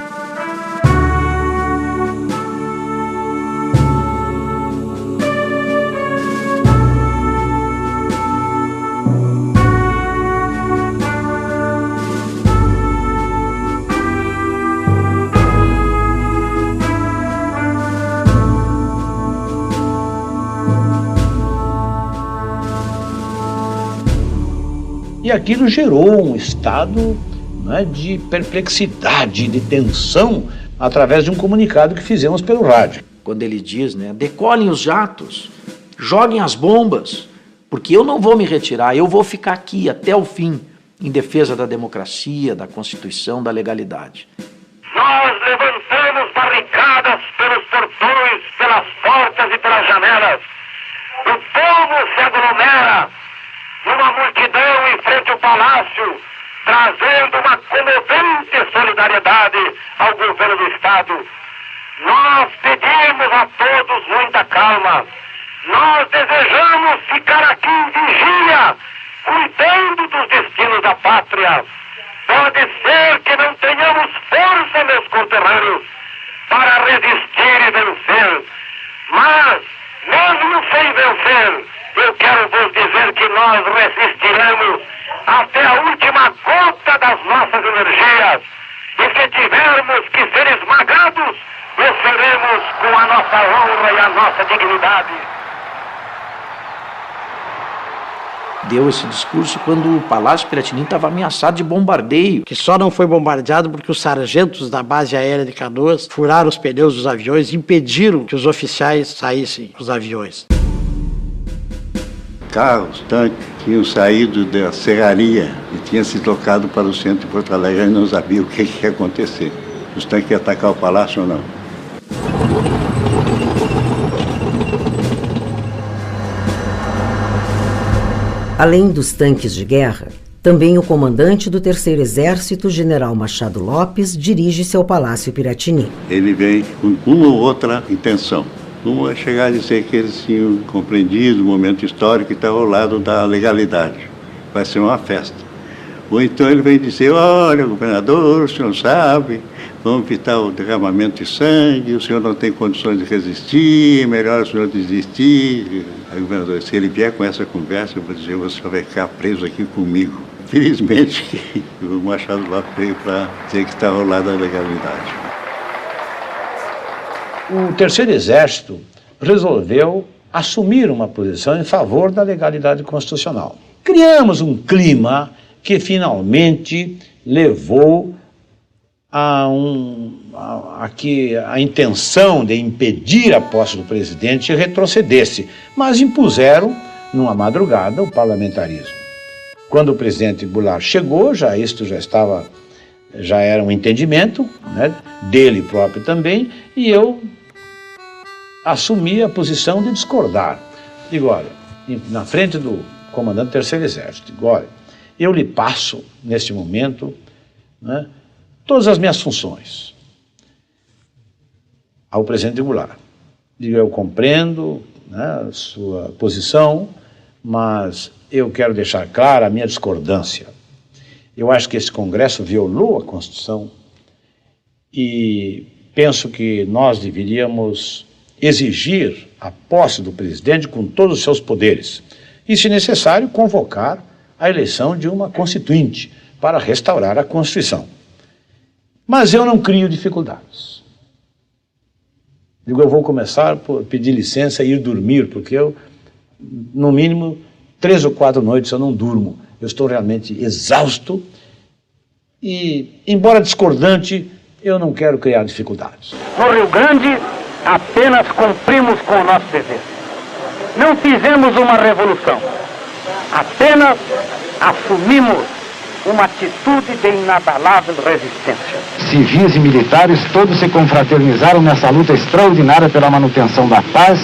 E aquilo gerou um estado, né, de perplexidade, de tensão, através de um comunicado que fizemos pelo rádio. Quando ele diz, né, decolhem os jatos, joguem as bombas, porque eu não vou me retirar, eu vou ficar aqui até o fim, em defesa da democracia, da Constituição, da legalidade. Nós levantamos barricadas pelos portões, pelas portas e pelas janelas. O povo se aglomera numa multidão em frente ao palácio, trazendo uma comovente solidariedade ao governo do Estado. Nós pedimos a todos muita calma. Nós desejamos ficar aqui em vigia, cuidando dos destinos da pátria. Pode ser que não tenhamos força, meus conterrâneos, para resistir e vencer. Mas, mesmo sem vencer, eu quero vos dizer que nós resistiremos até a última gota das nossas energias. E se tivermos que ser esmagados, o seremos com a nossa honra e a nossa dignidade. Deu esse discurso quando o Palácio Piratini estava ameaçado de bombardeio. Que só não foi bombardeado porque os sargentos da base aérea de Canoas furaram os pneus dos aviões e impediram que os oficiais saíssem dos aviões. Carros, tanques, tinham saído da serraria e tinham se tocado para o centro de Porto Alegre e não sabia o que ia acontecer. Os tanques iam atacar o palácio ou não. Além dos tanques de guerra, também o comandante do Terceiro Exército, General Machado Lopes, dirige-se ao Palácio Piratini. Ele vem com uma ou outra intenção. Uma chegar a dizer que eles tinham compreendido o momento histórico e estavam ao lado da legalidade. Vai ser uma festa. Ou então ele vem dizer, olha, governador, o senhor sabe, vamos evitar o derramamento de sangue, o senhor não tem condições de resistir, é melhor o senhor desistir. Aí, governador, se ele vier com essa conversa, eu vou dizer, você vai ficar preso aqui comigo. Felizmente, o Machado Lopes veio para dizer que estava ao lado da legalidade. O Terceiro Exército resolveu assumir uma posição em favor da legalidade constitucional. Criamos um clima que finalmente levou a que a intenção de impedir a posse do presidente retrocedesse, mas impuseram, numa madrugada, o parlamentarismo. Quando o presidente Goulart chegou, já era um entendimento, né, dele próprio também, e eu assumi a posição de discordar. Digo, olha, na frente do comandante do Terceiro Exército, digo, olha, eu lhe passo, neste momento, né, todas as minhas funções ao presidente Goulart. Digo, eu compreendo, né, a sua posição, mas eu quero deixar clara a minha discordância. Eu acho que esse Congresso violou a Constituição e penso que nós deveríamos exigir a posse do presidente com todos os seus poderes e, se necessário, convocar a eleição de uma constituinte para restaurar a Constituição. Mas eu não crio dificuldades. Digo, eu vou começar por pedir licença e ir dormir, porque eu, no mínimo, 3 ou 4 noites eu não durmo. Eu estou realmente exausto e, embora discordante, eu não quero criar dificuldades. No Rio Grande, apenas cumprimos com o nosso dever. Não fizemos uma revolução. Apenas assumimos uma atitude de inabalável resistência. Civis e militares todos se confraternizaram nessa luta extraordinária pela manutenção da paz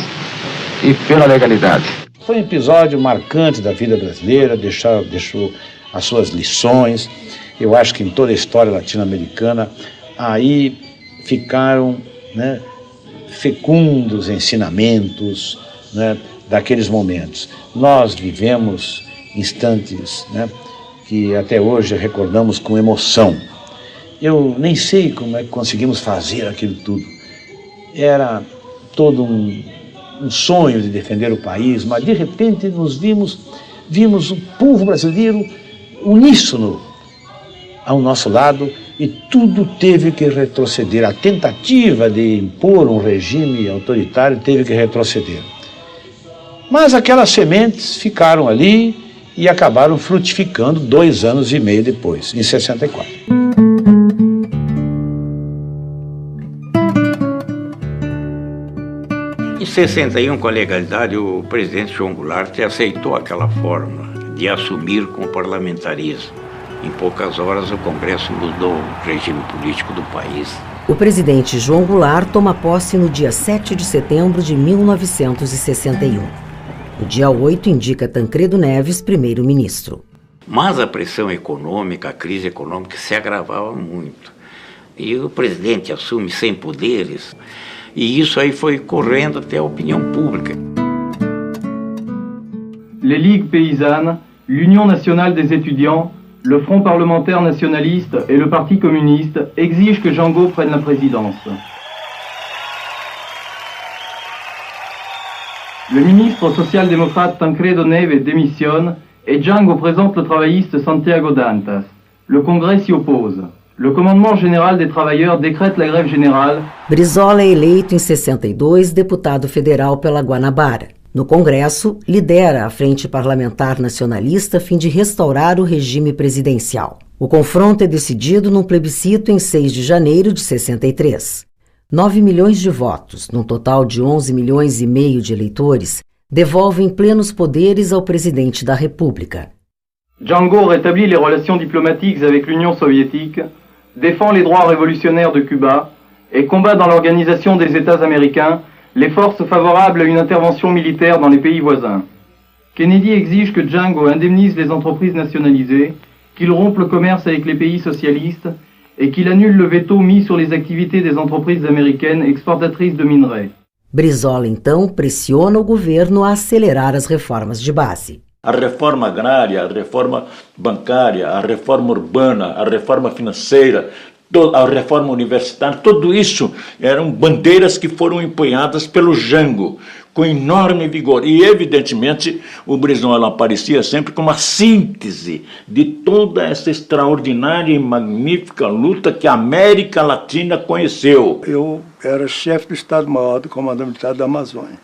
e pela legalidade. Foi um episódio marcante da vida brasileira, deixou as suas lições. Eu acho que em toda a história latino-americana, aí ficaram, né, fecundos ensinamentos, né, daqueles momentos. Nós vivemos instantes, né, que até hoje recordamos com emoção. Eu nem sei como é que conseguimos fazer aquilo tudo. Era todo um sonho de defender o país, mas de repente nos vimos o povo brasileiro uníssono ao nosso lado e tudo teve que retroceder. A tentativa de impor um regime autoritário teve que retroceder. Mas aquelas sementes ficaram ali e acabaram frutificando 2 anos e meio depois, em 64. Em 61, com a legalidade, o presidente João Goulart aceitou aquela forma de assumir com o parlamentarismo. Em poucas horas, o Congresso mudou o regime político do país. O presidente João Goulart toma posse no dia 7 de setembro de 1961. O dia 8 indica Tancredo Neves primeiro-ministro. Mas a pressão econômica, a crise econômica se agravava muito. E o presidente assume sem poderes. E isso aí foi correndo até a opinião pública. Les Ligues Paysannes, l'Union Nationale des Étudiants, le Front Parlementaire Nationaliste et le Parti Communiste exigent que Jango prenne la présidence. Le ministre social-démocrate Tancredo Neves démissionne et Jango présente le travailliste Santiago Dantas. Le Congrès s'y oppose. Le commandement général des travailleurs décrète la grève générale. Brizola é eleito em 62 deputado federal pela Guanabara. No Congresso, lidera a Frente Parlamentar Nacionalista a fim de restaurar o regime presidencial. O confronto é decidido num plebiscito em 6 de janeiro de 63. 9 milhões de votos, num total de 11 milhões e meio de eleitores, devolvem plenos poderes ao presidente da República. Jango rétablit les relations diplomatiques avec l'Union soviétique, défend les droits révolutionnaires de Cuba et combat dans l'organisation des États américains les forces favorables à une intervention militaire dans les pays voisins. Kennedy exige que Jango indemnise les entreprises nationalisées, qu'il rompe le commerce avec les pays socialistes et qu'il annule le veto mis sur les activités des entreprises américaines exportatrices de minerais. Brizola, então, pressiona o governo a acelerar as reformas de base. A reforma agrária, a reforma bancária, a reforma urbana, a reforma financeira, a reforma universitária, tudo isso eram bandeiras que foram empunhadas pelo Jango, com enorme vigor. E, evidentemente, o Brizola aparecia sempre como a síntese de toda essa extraordinária e magnífica luta que a América Latina conheceu. Eu era chefe do Estado-Maior do Comando Militar da Amazônia.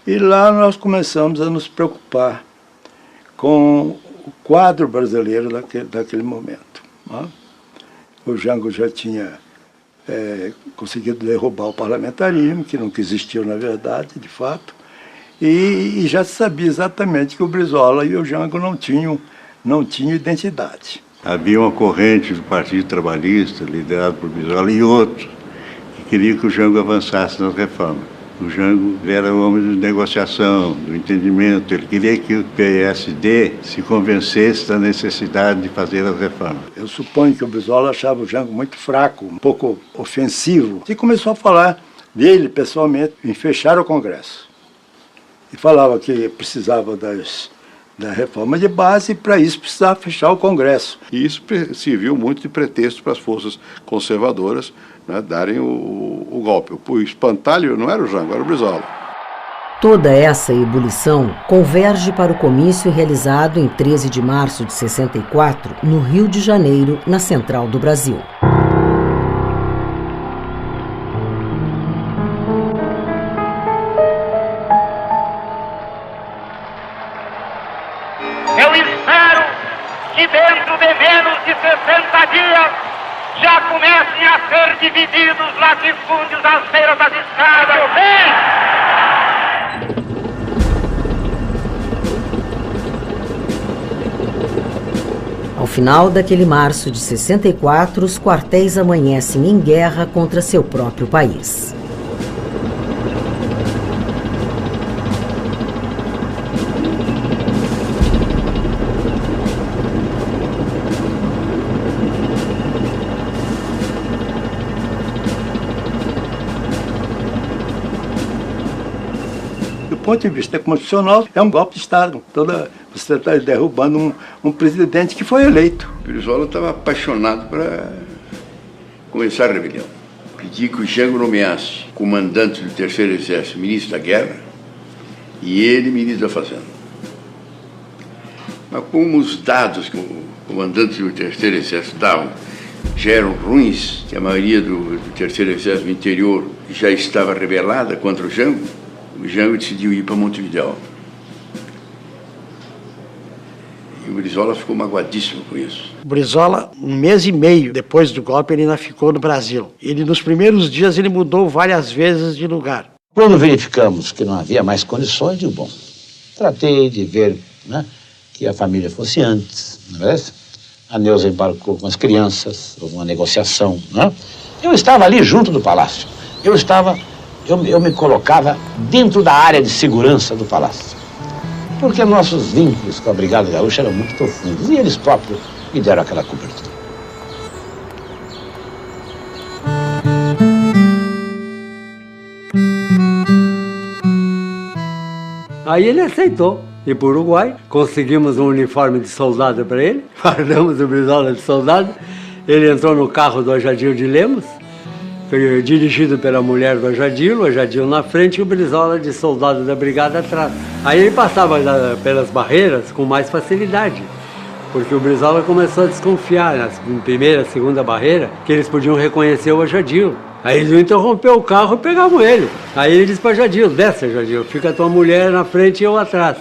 E lá nós começamos a nos preocupar com o quadro brasileiro daquele momento. Né? O Jango já tinha conseguido derrubar o parlamentarismo, que nunca existiu na verdade, de fato, e já se sabia exatamente que o Brizola e o Jango não tinham identidade. Havia uma corrente do Partido Trabalhista, liderado por Brizola, e outros, que queriam que o Jango avançasse nas reformas. O Jango era o homem de negociação, do entendimento. Ele queria que o PSD se convencesse da necessidade de fazer as reformas. Eu suponho que o Brizola achava o Jango muito fraco, um pouco ofensivo, e começou a falar dele, pessoalmente, em fechar o Congresso. E falava que precisava da reforma de base e, para isso, precisava fechar o Congresso. E isso serviu muito de pretexto para as forças conservadoras, né, darem o golpe. O espantalho não era o Jango, era o Brizola. Toda essa ebulição converge para o comício realizado em 13 de março de 64, no Rio de Janeiro, na Central do Brasil. Eu espero que dentro de menos de 60 dias já comecem a ser divididos latifúndios às beiras das estradas. Ao final daquele março de 64, os quartéis amanhecem em guerra contra seu próprio país. Do ponto de vista constitucional, é um golpe de Estado. Você está derrubando um presidente que foi eleito. O Brizola estava apaixonado para começar a rebelião. Pedi que o Jango nomeasse comandante do Terceiro Exército, ministro da Guerra, e ele, ministro da Fazenda. Mas como os dados que o comandante do Terceiro Exército davam já eram ruins, que a maioria do Terceiro Exército do interior já estava rebelada contra o Jango decidiu ir para Montevidéu. E o Brizola ficou magoadíssimo com isso. O Brizola, 1 mês e meio depois do golpe, ele ainda ficou no Brasil. Nos primeiros dias, ele mudou várias vezes de lugar. Quando verificamos que não havia mais condições, digo, bom, tratei de ver, né, que a família fosse antes, não é? A Neuza embarcou com as crianças, houve uma negociação, né? Eu estava ali junto do palácio. Eu me colocava dentro da área de segurança do palácio. Porque nossos vínculos com a Brigada Gaúcha eram muito profundos. E eles próprios me deram aquela cobertura. Aí ele aceitou ir para o Uruguai, conseguimos um uniforme de soldado para ele, guardamos o Brizola de soldado, ele entrou no carro do Ojadil de Lemos, foi dirigido pela mulher do Ojadil, o Ojadil na frente e o Brizola de soldado da brigada atrás. Aí ele passava pelas barreiras com mais facilidade, porque o Brizola começou a desconfiar na primeira, segunda barreira, que eles podiam reconhecer o Ojadil. Aí eles interrompeu o carro e pegavam ele. Aí ele disse para Ojadil, desce Ojadil, fica a tua mulher na frente e eu atrás.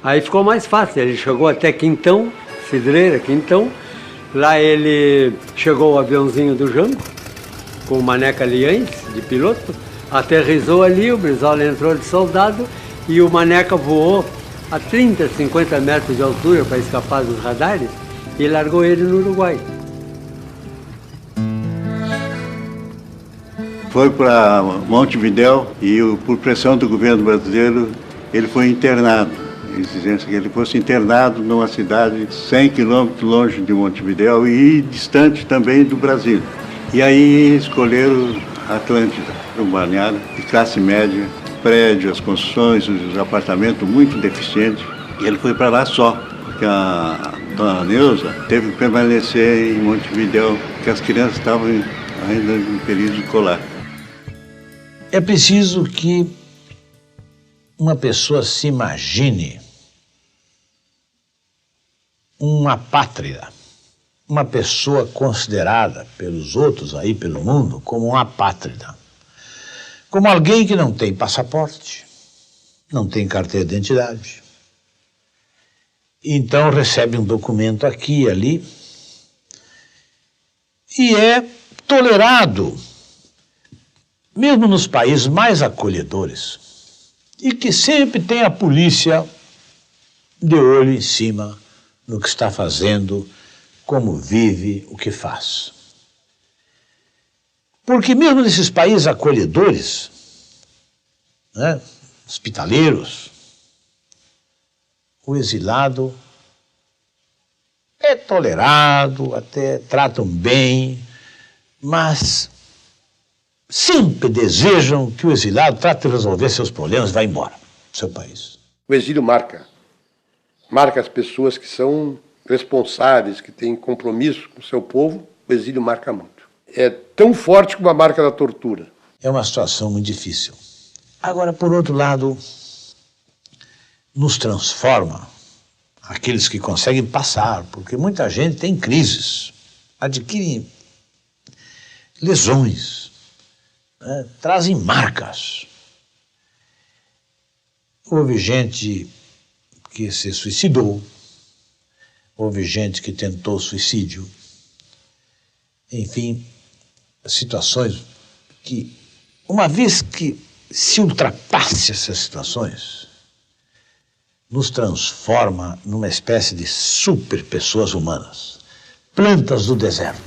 Aí ficou mais fácil, ele chegou até Quintão, Cidreira, Quintão. Lá ele chegou o aviãozinho do Jango, com o Maneca Liães, de piloto, aterrissou ali, o Brizola entrou de soldado e o Maneca voou a 30, 50 metros de altura para escapar dos radares e largou ele no Uruguai. Foi para Montevidéu e, por pressão do governo brasileiro, ele foi internado. Exigência que ele fosse internado numa cidade 100 quilômetros longe de Montevidéu e distante também do Brasil. E aí escolheram Atlântida. um balneário de classe média, prédios, as construções, os apartamentos muito deficientes. E ele foi para lá só, porque a dona Neuza teve que permanecer em Montevidéu, porque as crianças estavam ainda em período escolar. É preciso que uma pessoa se imagine uma apátrida, uma pessoa considerada pelos outros aí pelo mundo como uma apátrida, como alguém que não tem passaporte, não tem carteira de identidade. Então recebe um documento aqui e ali e é tolerado, mesmo nos países mais acolhedores, e que sempre tem a polícia de olho em cima no que está fazendo, como vive, o que faz. Porque mesmo nesses países acolhedores, né, hospitaleiros, o exilado é tolerado, até tratam bem, mas sempre desejam que o exilado trate de resolver seus problemas e vá embora do seu país. O exílio marca as pessoas que são responsáveis, que têm compromisso com o seu povo. O exílio marca muito. É tão forte como a marca da tortura. É uma situação muito difícil. Agora, por outro lado, nos transforma aqueles que conseguem passar, porque muita gente tem crises, adquire lesões, né, trazem marcas. Houve gente que se suicidou, houve gente que tentou suicídio, enfim, situações que, uma vez que se ultrapasse essas situações, nos transforma numa espécie de super pessoas humanas, plantas do deserto.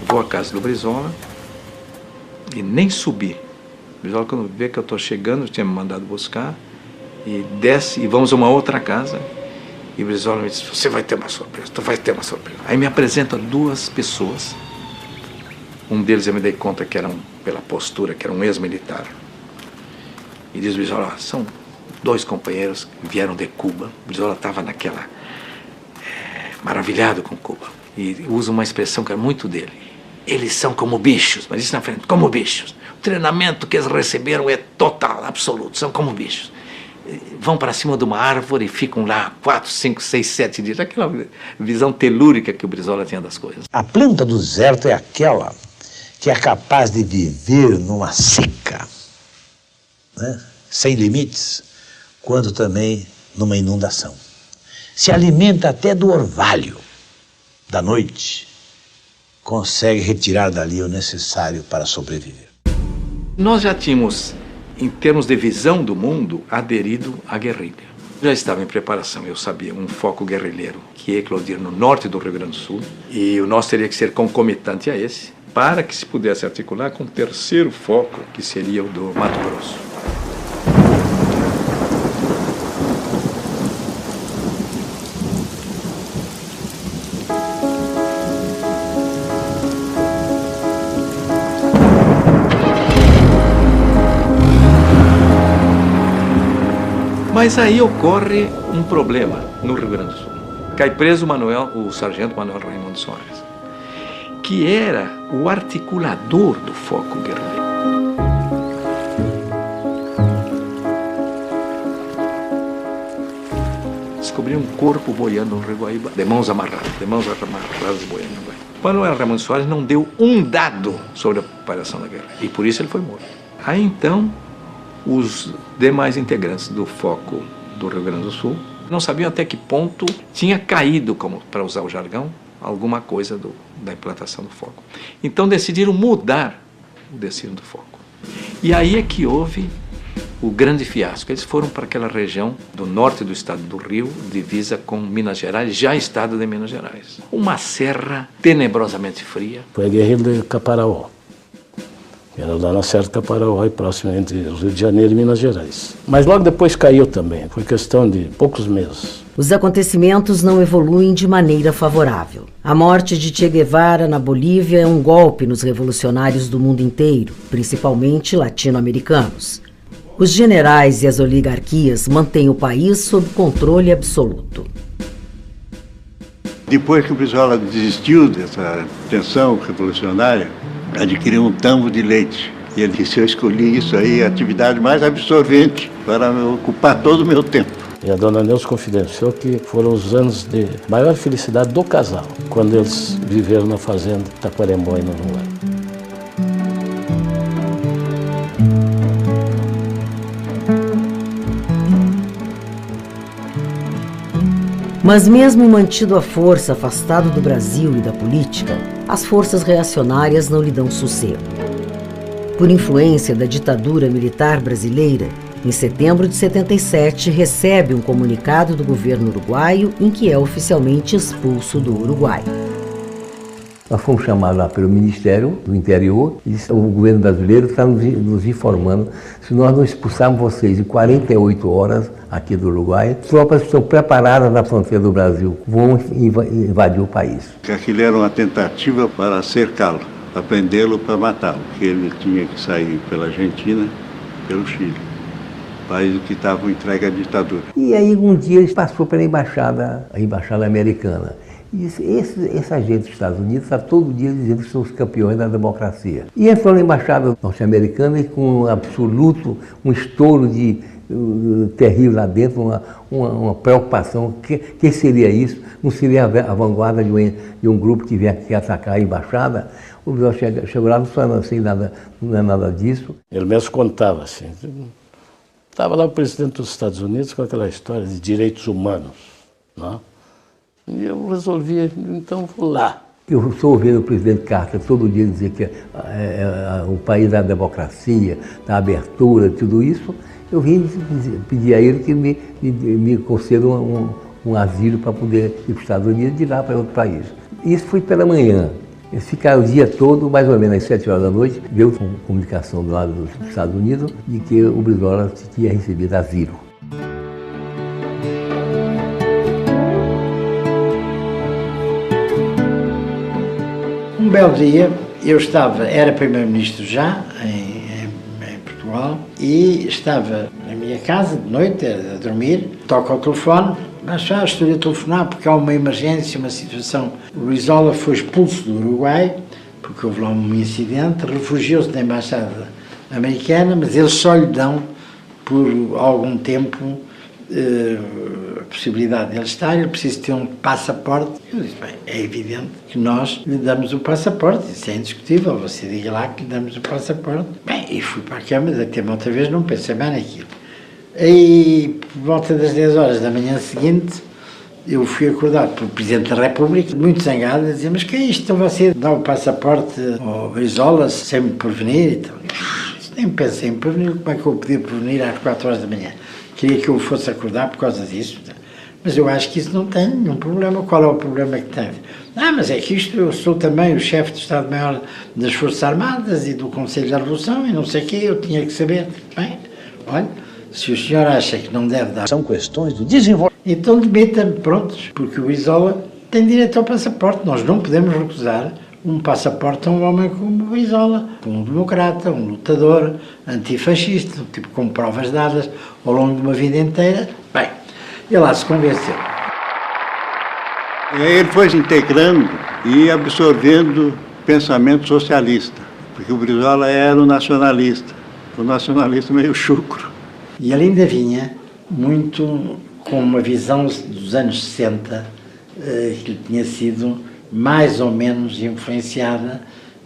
Vou à casa do Brizola e nem subi. O Brizola, quando vê que eu estou chegando, tinha me mandado buscar, e desce e vamos a uma outra casa. E o Brizola me diz: você vai ter uma surpresa, tu vai ter uma surpresa. Aí me apresenta duas pessoas. Um deles eu me dei conta que era pela postura, que era um ex-militar. E diz o Brizola: são dois companheiros que vieram de Cuba. O Brizola estava maravilhado com Cuba. E usa uma expressão que é muito dele. Eles são como bichos, mas isso na frente, como bichos. O treinamento que eles receberam é total, absoluto, são como bichos. Vão para cima de uma árvore e ficam lá 4, 5, 6, 7 dias. Aquela visão telúrica que o Brizola tinha das coisas. A planta do deserto é aquela que é capaz de viver numa seca, né, sem limites, quando também numa inundação. Se alimenta até do orvalho da noite, consegue retirar dali o necessário para sobreviver. Nós já tínhamos, em termos de visão do mundo, aderido à guerrilha. Já estava em preparação, eu sabia, um foco guerrilheiro que ia eclodir no norte do Rio Grande do Sul, e o nosso teria que ser concomitante a esse, para que se pudesse articular com o terceiro foco, que seria o do Mato Grosso. Mas aí ocorre um problema no Rio Grande do Sul. Cai preso o sargento Manuel Raimundo Soares, que era o articulador do foco guerrilheiro. Descobri um corpo boiando no Rio Guaíba, de mãos amarradas boiando no Guaíba. Manuel Raimundo Soares não deu um dado sobre a operação da guerra, e por isso ele foi morto. Aí então, os demais integrantes do foco do Rio Grande do Sul não sabiam até que ponto tinha caído, como para usar o jargão, alguma coisa da implantação do foco. Então decidiram mudar o destino do foco. E aí é que houve o grande fiasco. Eles foram para aquela região do norte do estado do Rio, divisa com Minas Gerais, já estado de Minas Gerais. Uma serra tenebrosamente fria. Foi a guerrilha de Caparaó. Era lá na Serra Caparaó, próximo entre Rio de Janeiro e Minas Gerais. Mas logo depois caiu também, foi questão de poucos meses. Os acontecimentos não evoluem de maneira favorável. A morte de Che Guevara na Bolívia é um golpe nos revolucionários do mundo inteiro, principalmente latino-americanos. Os generais e as oligarquias mantêm o país sob controle absoluto. Depois que o Brizola desistiu dessa tensão revolucionária, adquiriu um tambo de leite. E ele disse, eu escolhi isso aí, a atividade mais absorvente para ocupar todo o meu tempo. E a dona Neuza confidenciou que foram os anos de maior felicidade do casal, quando eles viveram na fazenda Taquarembó, no Uruguai. Mas mesmo mantido à força, afastado do Brasil e da política, as forças reacionárias não lhe dão sossego. Por influência da ditadura militar brasileira, em setembro de 77, recebe um comunicado do governo uruguaio em que é oficialmente expulso do Uruguai. Nós fomos chamados lá pelo Ministério do Interior e disse, o governo brasileiro está nos informando, se nós não expulsarmos vocês em 48 horas aqui do Uruguai, tropas estão preparadas na fronteira do Brasil, vão invadir o país. Aquilo era uma tentativa para cercá-lo, para prendê-lo, para matá-lo, porque ele tinha que sair pela Argentina, pelo Chile, país que estava entregue à ditadura. E aí um dia ele passou pela embaixada americana. E disse, esse agente dos Estados Unidos está todo dia dizendo que são os campeões da democracia. E entrou na embaixada norte-americana e com um estouro terrível lá dentro, uma preocupação. Que seria isso? Não seria a vanguarda de um grupo que vier aqui atacar a embaixada? O Brizola chegou lá, não assim, nada, não é nada disso. Ele mesmo contava assim. Estava lá o presidente dos Estados Unidos com aquela história de direitos humanos, não? E eu resolvi, então vou lá. Eu estou ouvindo o presidente Carter todo dia dizer que o país da democracia, da abertura, tudo isso. Eu vim pedir a ele que me conceda um asilo para poder ir para os Estados Unidos e de lá para outro país. Isso foi pela manhã. Eles ficaram o dia todo, mais ou menos às 7 horas da noite, veio uma comunicação do lado dos Estados Unidos de que o Brizola tinha recebido asilo. Um belo dia, eu era primeiro-ministro já, em Portugal, e estava na minha casa de noite, a dormir, toco ao telefone, mas já estou a telefonar porque há uma emergência, uma situação. O Brizola foi expulso do Uruguai, porque houve lá um incidente, refugiou-se na embaixada americana, mas eles só lhe dão, por algum tempo, a possibilidade de ele estar, ele precisa ter um passaporte. Eu disse, bem, é evidente que nós lhe damos o passaporte, isso é indiscutível, você diga lá que lhe damos o passaporte. Bem, e fui para a cama, até outra vez não pensei bem naquilo. E por volta das 10 horas da manhã seguinte, eu fui acordado pelo Presidente da República, muito zangado, a dizer, mas que é isto? Então você dá o passaporte ao Brizola sem me prevenir? Então, nem pensei em prevenir, como é que eu podia prevenir às 4 horas da manhã? Queria que eu fosse acordar por causa disso. Mas eu acho que isso não tem nenhum problema. Qual é o problema que tem? Mas é que isto, eu sou também o chefe de Estado-Maior das Forças Armadas e do Conselho da Revolução e não sei o quê, eu tinha que saber. Bem, olha, se o senhor acha que não deve dar... São questões do desenvolvimento. Então demita-me, prontos, porque o Brizola tem direito ao passaporte. Nós não podemos recusar um passaporte a um homem como o Brizola, um democrata, um lutador antifascista, tipo com provas dadas ao longo de uma vida inteira. Bem, ele lá se convenceu. E aí ele foi se integrando e absorvendo pensamento socialista, porque o Brizola era um nacionalista meio chucro. E ele ainda vinha muito com uma visão dos anos 60, que tinha sido mais ou menos influenciada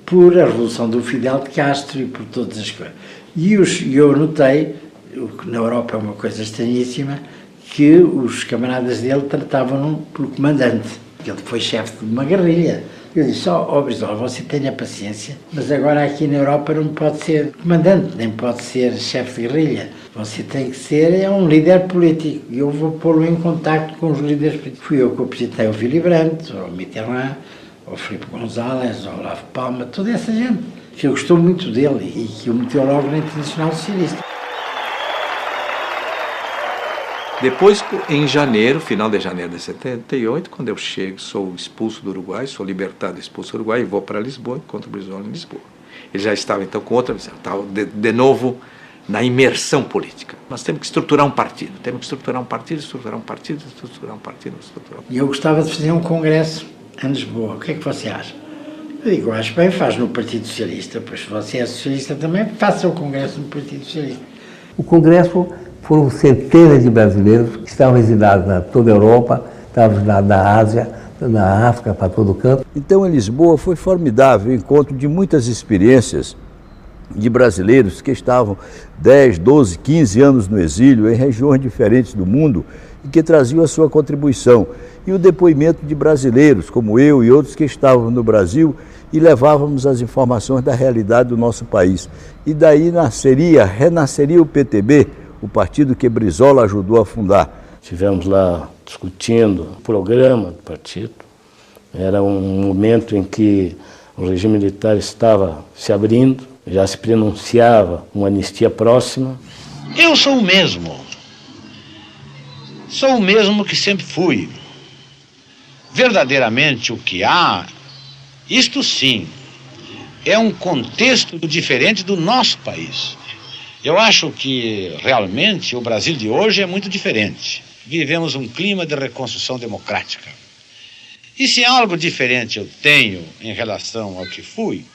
por a Revolução do Fidel de Castro e por todas as coisas. E eu notei, que na Europa é uma coisa estranhíssima, que os camaradas dele tratavam-no por comandante, porque ele foi chefe de uma guerrilha. Eu disse, Brizola, você tenha paciência, mas agora aqui na Europa não pode ser comandante, nem pode ser chefe de guerrilha. Você tem que ser um líder político, e eu vou pô-lo em contacto com os líderes políticos. Fui eu que o apresentei ao Willy Brandt, ao Mitterrand, ao Filipe González, ao Olavo Palme, toda essa gente. que gostou muito dele e que o meteu logo na Internacional Socialista. Depois, em janeiro, final de janeiro de 78, quando eu chego, sou expulso do Uruguai, sou libertado, expulso do Uruguai e vou para Lisboa, encontro o Brizola em Lisboa. Ele já estava, então, com outra visão, estava de novo na imersão política. Nós temos que estruturar um partido, E eu gostava de fazer um congresso em Lisboa. O que é que você acha? Eu digo, acho bem, faz no Partido Socialista, pois se você é socialista também, faça o congresso no Partido Socialista. O congresso foram centenas de brasileiros que estavam exilados na toda a Europa, estavam na Ásia, na África, para todo canto. Então, em Lisboa, foi formidável o encontro de muitas experiências de brasileiros que estavam 10, 12, 15 anos no exílio, em regiões diferentes do mundo, e que traziam a sua contribuição. E o depoimento de brasileiros, como eu e outros que estavam no Brasil, e levávamos as informações da realidade do nosso país. E daí renasceria o PTB, o partido que Brizola ajudou a fundar. Estivemos lá discutindo o programa do partido. Era um momento em que o regime militar estava se abrindo, já se pronunciava uma anistia próxima. Eu sou o mesmo. Sou o mesmo que sempre fui. Verdadeiramente o que há, isto sim, é um contexto diferente do nosso país. Eu acho que realmente o Brasil de hoje é muito diferente. Vivemos um clima de reconstrução democrática. E se algo diferente eu tenho em relação ao que fui,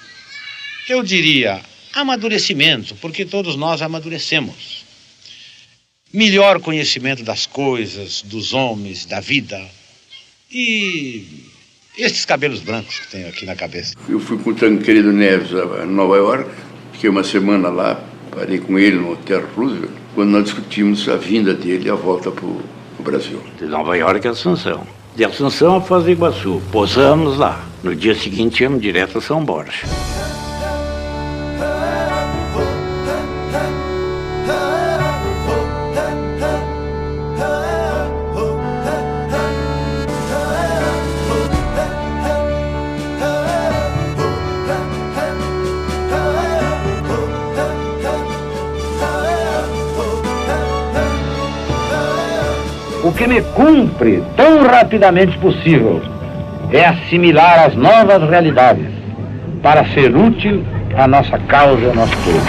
eu diria amadurecimento, porque todos nós amadurecemos. Melhor conhecimento das coisas, dos homens, da vida. E estes cabelos brancos que tenho aqui na cabeça. Eu fui com o Tancredo Neves a Nova York, fiquei uma semana lá, parei com ele no Hotel Roosevelt, quando nós discutimos a vinda dele e a volta para o Brasil. De Nova York a Assunção. De Assunção a Foz do Iguaçu. Pousamos lá. No dia seguinte íamos direto a São Borja. O que me cumpre tão rapidamente possível é assimilar as novas realidades para ser útil à nossa causa e ao nosso povo.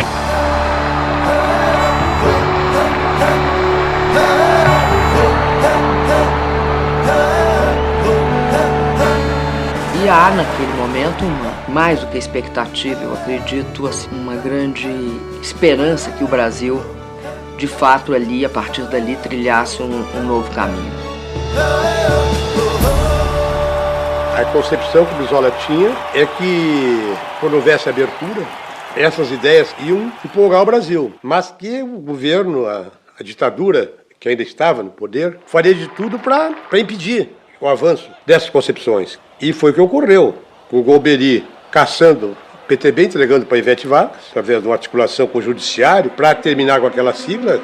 E há naquele momento mais do que expectativa, eu acredito, assim, uma grande esperança que o Brasil de fato ali, a partir dali, trilhasse um novo caminho. A concepção que o Brizola tinha é que, quando houvesse abertura, essas ideias iam empolgar o Brasil, mas que o governo, a ditadura que ainda estava no poder, faria de tudo para impedir o avanço dessas concepções. E foi o que ocorreu, com o Golbery caçando PTB, entregando para Ivete Vargas, através de uma articulação com o judiciário, para terminar com aquela sigla.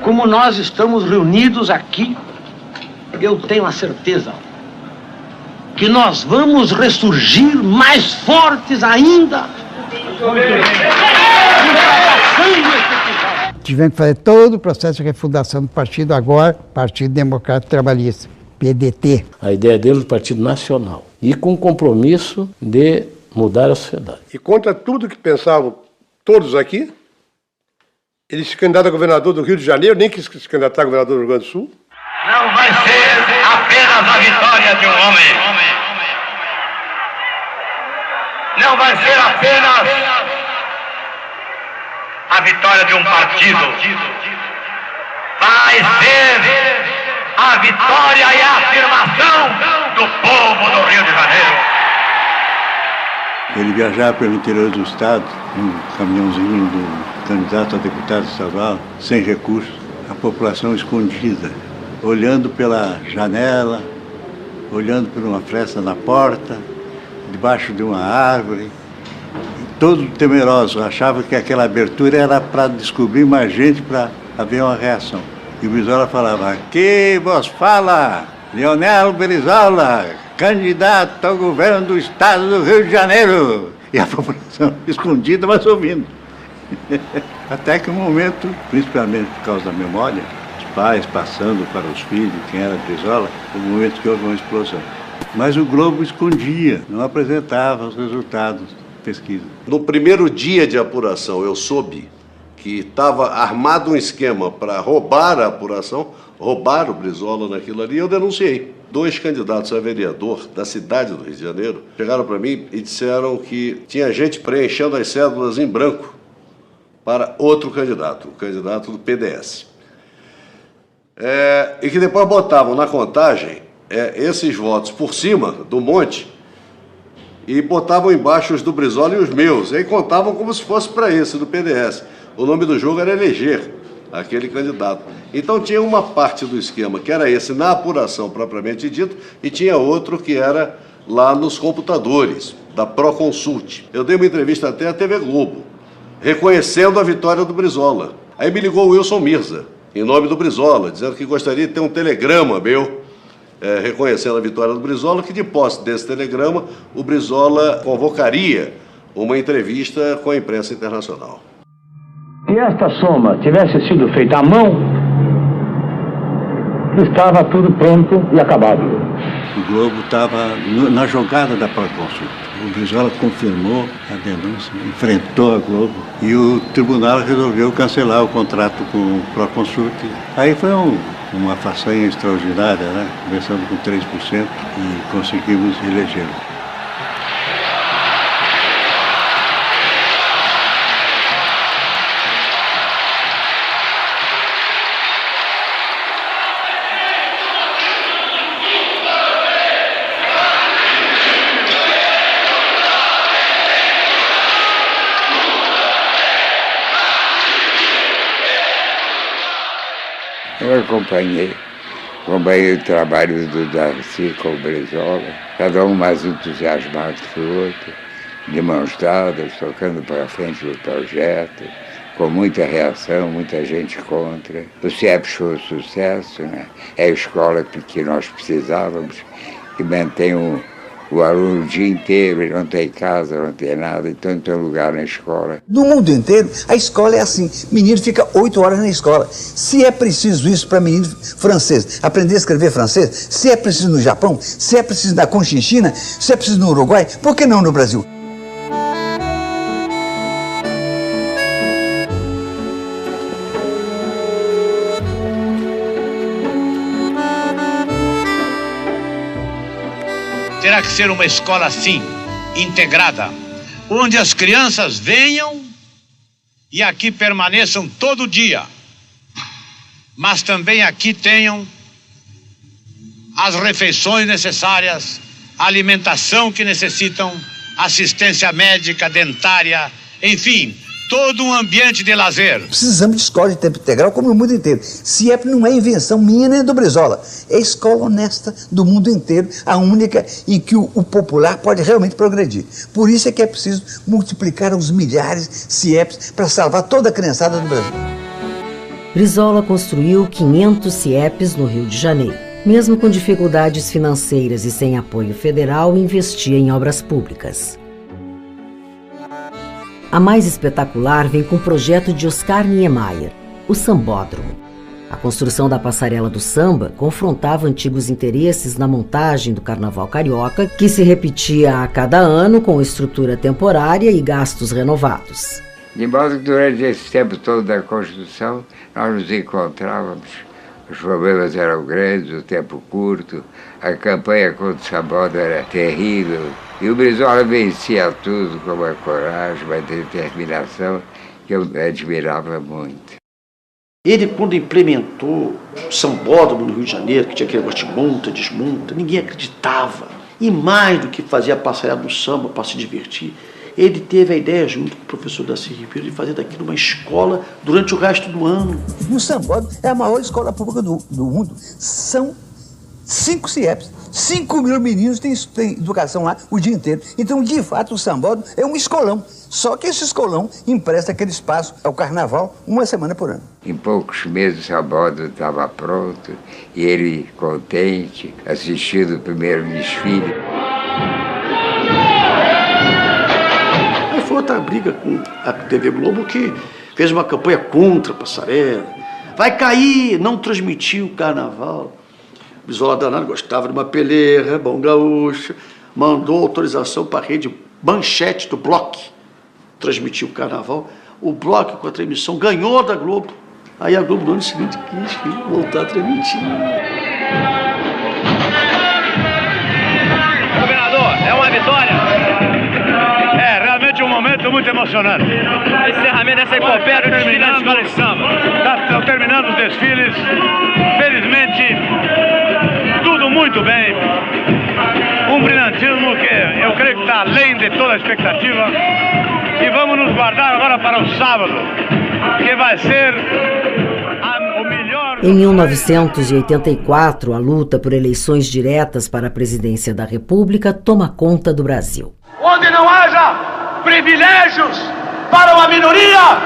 Como nós estamos reunidos aqui, eu tenho a certeza que nós vamos ressurgir mais fortes ainda. Tivemos que fazer todo o processo de refundação do partido, agora Partido Democrático Trabalhista, PDT. A ideia dele do Partido Nacional. E com o compromisso de mudar a sociedade. E contra tudo que pensavam todos aqui, ele se candidata a governador do Rio de Janeiro, nem quis se candidatar a governador do Rio Grande do Sul. Não vai ser apenas a vitória de um homem. Não vai ser apenas a vitória de um partido. Vai ser a vitória e a afirmação do povo do Rio de Janeiro. Ele viajava pelo interior do estado, um caminhãozinho do candidato a deputado estadual, sem recursos, a população escondida, olhando pela janela, olhando por uma fresta na porta, debaixo de uma árvore, todo temeroso, achava que aquela abertura era para descobrir mais gente, para haver uma reação. E o Brizola falava: aqui vos fala Leonel Brizola, candidato ao governo do estado do Rio de Janeiro. E a população escondida, mas ouvindo. Até que um momento, principalmente por causa da memória, os pais passando para os filhos quem era Brizola, foi um momento que houve uma explosão. Mas o Globo escondia, não apresentava os resultados da pesquisa. No primeiro dia de apuração, eu soube que estava armado um esquema para roubar a apuração, roubar o Brizola naquilo ali, e eu denunciei. 2 candidatos a vereador da cidade do Rio de Janeiro chegaram para mim e disseram que tinha gente preenchendo as cédulas em branco para outro candidato, o candidato do PDS. E que depois botavam na contagem esses votos por cima do monte e botavam embaixo os do Brizola e os meus, e aí contavam como se fosse para esse do PDS. O nome do jogo era eleger aquele candidato. Então tinha uma parte do esquema que era esse na apuração propriamente dito, e tinha outro que era lá nos computadores da Proconsult. Eu dei uma entrevista até à TV Globo, reconhecendo a vitória do Brizola. Aí me ligou o Wilson Mirza, em nome do Brizola, dizendo que gostaria de ter um telegrama meu reconhecendo a vitória do Brizola, que de posse desse telegrama o Brizola convocaria uma entrevista com a imprensa internacional. Se esta soma tivesse sido feita à mão, estava tudo pronto e acabado. O Globo estava na jogada da Proconsult. O Brizola confirmou a denúncia, enfrentou a Globo e o tribunal resolveu cancelar o contrato com o Proconsult. Aí foi uma façanha extraordinária, né? Começamos com 3% e conseguimos elegê-lo. Eu acompanhei o trabalho do Darcy com o Brizola, cada um mais entusiasmado que o outro, de mãos dadas, tocando para frente o projeto, com muita reação, muita gente contra. O CIEPS foi um sucesso, né? É a escola que nós precisávamos, que mantém o aluno o dia inteiro, ele não tem casa, não tem nada, então não tem lugar na escola. No mundo inteiro, a escola é assim, menino fica 8 horas na escola. Se é preciso isso para menino francês, aprender a escrever francês, se é preciso no Japão, se é preciso na Conchinchina, se é preciso no Uruguai, por que não no Brasil? Terá que ser uma escola assim, integrada, onde as crianças venham e aqui permaneçam todo dia, mas também aqui tenham as refeições necessárias, a alimentação que necessitam, assistência médica, dentária, enfim, todo um ambiente de lazer. Precisamos de escola de tempo integral como no mundo inteiro. CIEP não é invenção minha nem do Brizola. É a escola honesta do mundo inteiro, a única em que o popular pode realmente progredir. Por isso é que é preciso multiplicar os milhares CIEPs para salvar toda a criançada do Brasil. Brizola construiu 500 CIEPs no Rio de Janeiro. Mesmo com dificuldades financeiras e sem apoio federal, investia em obras públicas. A mais espetacular vem com o projeto de Oscar Niemeyer, o Sambódromo. A construção da passarela do samba confrontava antigos interesses na montagem do Carnaval Carioca, que se repetia a cada ano com estrutura temporária e gastos renovados. De modo que durante esse tempo todo da construção, nós nos encontrávamos. Os problemas eram grandes, o tempo curto, a campanha contra o Sambódromo era terrível. E o Brizola vencia tudo com uma coragem, uma determinação que eu admirava muito. Ele, quando implementou o Sambódromo no Rio de Janeiro, que tinha aquele negócio de monta, desmonta, ninguém acreditava. E mais do que fazer a passarela do samba para se divertir, ele teve a ideia, junto com o professor Darcy Ribeiro, de fazer daquilo uma escola durante o resto do ano. E o Sambódromo é a maior escola pública do mundo. São 5 CIEPs. 5 mil meninos têm educação lá o dia inteiro. Então, de fato, o Sambódromo é um escolão. Só que esse escolão empresta aquele espaço ao carnaval uma semana por ano. Em poucos meses o Sambódromo estava pronto e ele contente, assistindo o primeiro desfile. Aí foi outra briga com a TV Globo que fez uma campanha contra a passarela. Vai cair, não transmitiu o carnaval. Brizola danado gostava de uma peleira, bom gaúcho, mandou autorização para a rede Manchete do Bloco transmitir o carnaval. O Bloco, com a transmissão, ganhou da Globo. Aí a Globo no ano seguinte quis voltar a transmitir. Governador, é uma vitória. É realmente um momento muito emocionante. Encerramento dessa epopeia do desfile da escola de samba. Estão terminando os desfiles. Felizmente, tudo muito bem. Um brilhantismo que eu creio que está além de toda a expectativa. E vamos nos guardar agora para o sábado, que vai ser o melhor... Em 1984, a luta por eleições diretas para a presidência da República toma conta do Brasil. Onde não haja privilégios para uma minoria!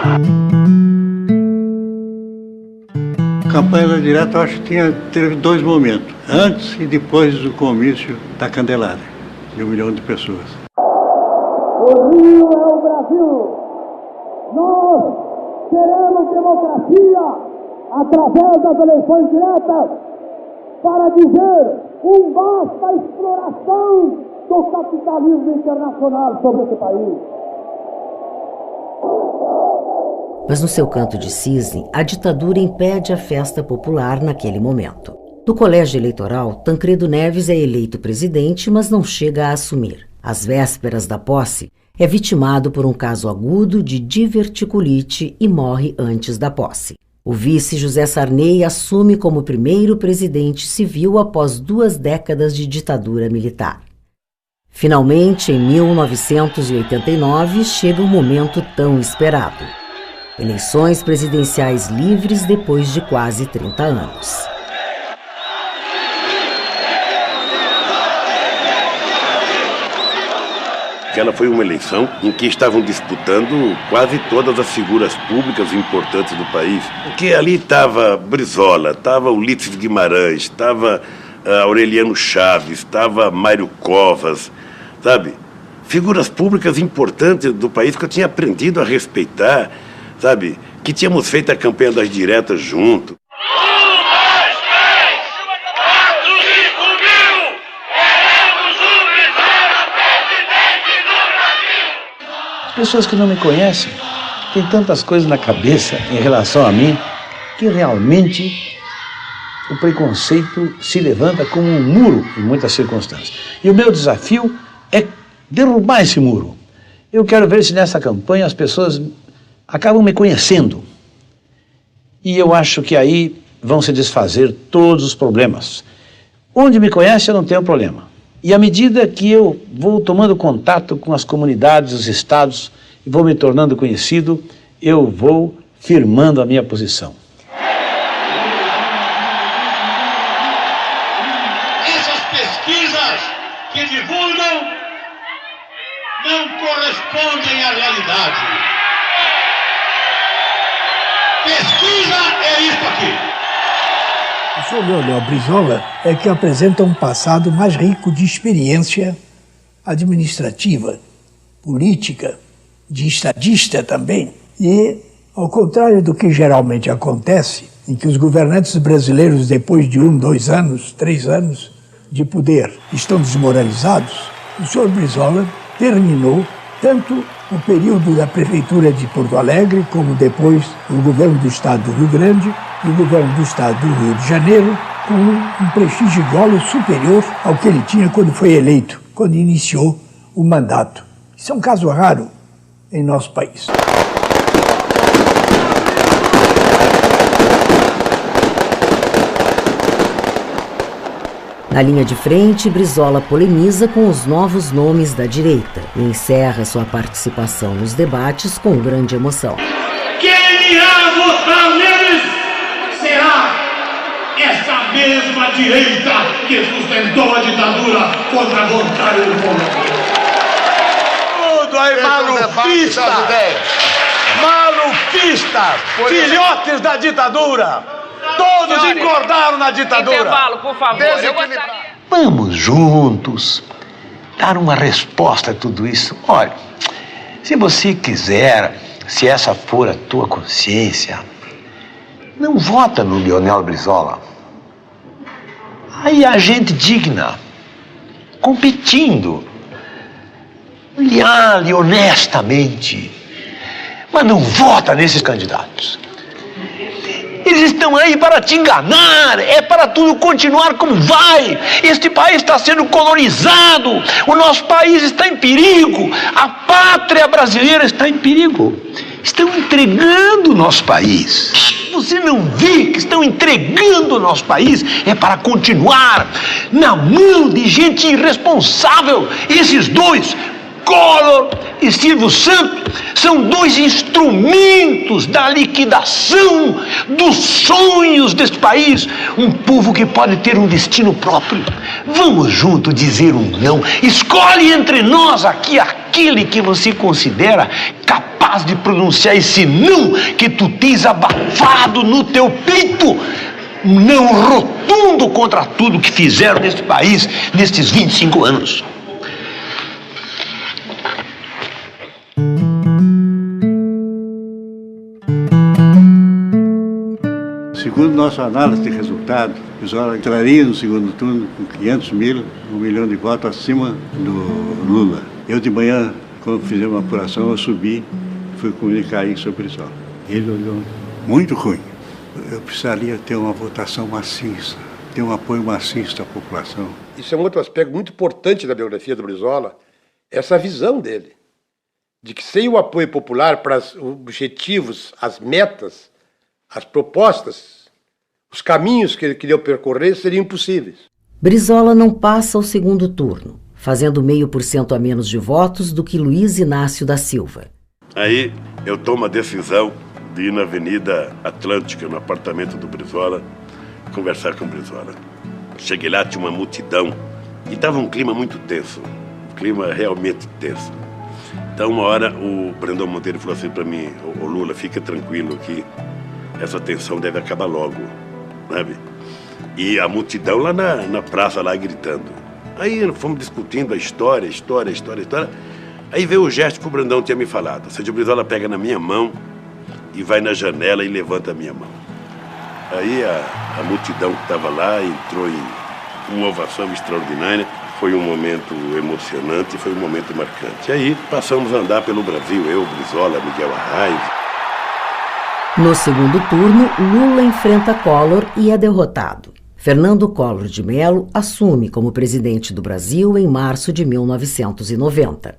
A campanha direta, eu acho que teve 2 momentos, antes e depois do comício da Candelária, de 1 milhão de pessoas. O Rio é o Brasil. Nós queremos democracia através das eleições diretas para dizer basta à exploração do capitalismo internacional sobre esse país. Mas no seu canto de cisne, a ditadura impede a festa popular naquele momento. No colégio eleitoral, Tancredo Neves é eleito presidente, mas não chega a assumir. Às vésperas da posse, é vitimado por um caso agudo de diverticulite e morre antes da posse. O vice José Sarney assume como primeiro presidente civil após 2 décadas de ditadura militar. Finalmente, em 1989, chega o momento tão esperado. Eleições presidenciais livres depois de quase 30 anos. Aquela foi uma eleição em que estavam disputando quase todas as figuras públicas importantes do país. Porque ali estava Brizola, estava Ulisses Guimarães, estava Aureliano Chaves, estava Mário Covas, sabe? Figuras públicas importantes do país que eu tinha aprendido a respeitar, sabe? Que tínhamos feito a campanha das diretas junto. Pessoas que não me conhecem têm tantas coisas na cabeça em relação a mim que realmente o preconceito se levanta como um muro em muitas circunstâncias. E o meu desafio é derrubar esse muro. Eu quero ver se nessa campanha as pessoas acabam me conhecendo. E eu acho que aí vão se desfazer todos os problemas. Onde me conhece eu não tenho problema. E à medida que eu vou tomando contato com as comunidades, os estados, e vou me tornando conhecido, eu vou firmando a minha posição. Essas pesquisas que divulgam não correspondem à realidade. Pesquisa é isso aqui. O senhor Leonel Brizola é que apresenta um passado mais rico de experiência administrativa, política, de estadista também. E, ao contrário do que geralmente acontece, em que os governantes brasileiros, depois de 1, 2 anos, 3 anos de poder, estão desmoralizados, o senhor Brizola terminou tanto o período da Prefeitura de Porto Alegre, como depois o governo do Estado do Rio Grande e o governo do Estado do Rio de Janeiro, com um prestígio igual ou superior ao que ele tinha quando foi eleito, quando iniciou o mandato. Isso é um caso raro em nosso país. Na linha de frente, Brizola polemiza com os novos nomes da direita e encerra sua participação nos debates com grande emoção. Quem irá votar neles será essa mesma direita que sustentou a ditadura contra a vontade do povo. Tudo aí, malufista! Malufista! Filhotes da ditadura! Todos engordaram na ditadura! Intervalo, por favor. Vamos juntos dar uma resposta a tudo isso. Olha, se você quiser, se essa for a tua consciência, não vota no Leonel Brizola. Aí há gente digna, competindo, leal e honestamente, mas não vota nesses candidatos. Eles estão aí para te enganar, é para tudo continuar como vai. Este país está sendo colonizado, o nosso país está em perigo, a pátria brasileira está em perigo. Estão entregando o nosso país. Você não vê que estão entregando o nosso país? É para continuar na mão de gente irresponsável. Esses dois, Collor e Silvio Santos, são dois instrumentos da liquidação dos sonhos deste país. Um povo que pode ter um destino próprio. Vamos junto dizer um não. Escolhe entre nós aqui aquele que você considera capaz de pronunciar esse não que tu tens abafado no teu peito. Um não rotundo contra tudo que fizeram neste país nestes 25 anos. Segundo nossa análise de resultado, o Brizola entraria no segundo turno com 500 mil, 1 milhão de votos acima do Lula. Eu de manhã, quando fizemos uma apuração, eu subi e fui comunicar isso ao Brizola. Ele olhou, muito ruim. Eu precisaria ter uma votação maciça, ter um apoio maciço da população. Isso é um outro aspecto muito importante da biografia do Brizola, essa visão dele, de que sem o apoio popular para os objetivos, as metas, as propostas, os caminhos que ele queria percorrer seriam impossíveis. Brizola não passa ao segundo turno, fazendo 0,5% a menos de votos do que Luiz Inácio da Silva. Aí eu tomo a decisão de ir na Avenida Atlântica, no apartamento do Brizola, conversar com o Brizola. Cheguei lá, tinha uma multidão e estava um clima muito tenso, um clima realmente tenso. Então uma hora o Brandão Monteiro falou assim para mim, ô Lula, fica tranquilo que essa tensão deve acabar logo, sabe? E a multidão lá na praça, lá gritando. Aí fomos discutindo a história. Aí veio o gesto que o Brandão tinha me falado. Ou seja, o Brizola pega na minha mão e vai na janela e levanta a minha mão. Aí a multidão que estava lá entrou em uma ovação extraordinária. Foi um momento emocionante, foi um momento marcante. E aí passamos a andar pelo Brasil, eu, Brizola, Miguel Arraes. No segundo turno, Lula enfrenta Collor e é derrotado. Fernando Collor de Mello assume como presidente do Brasil em março de 1990.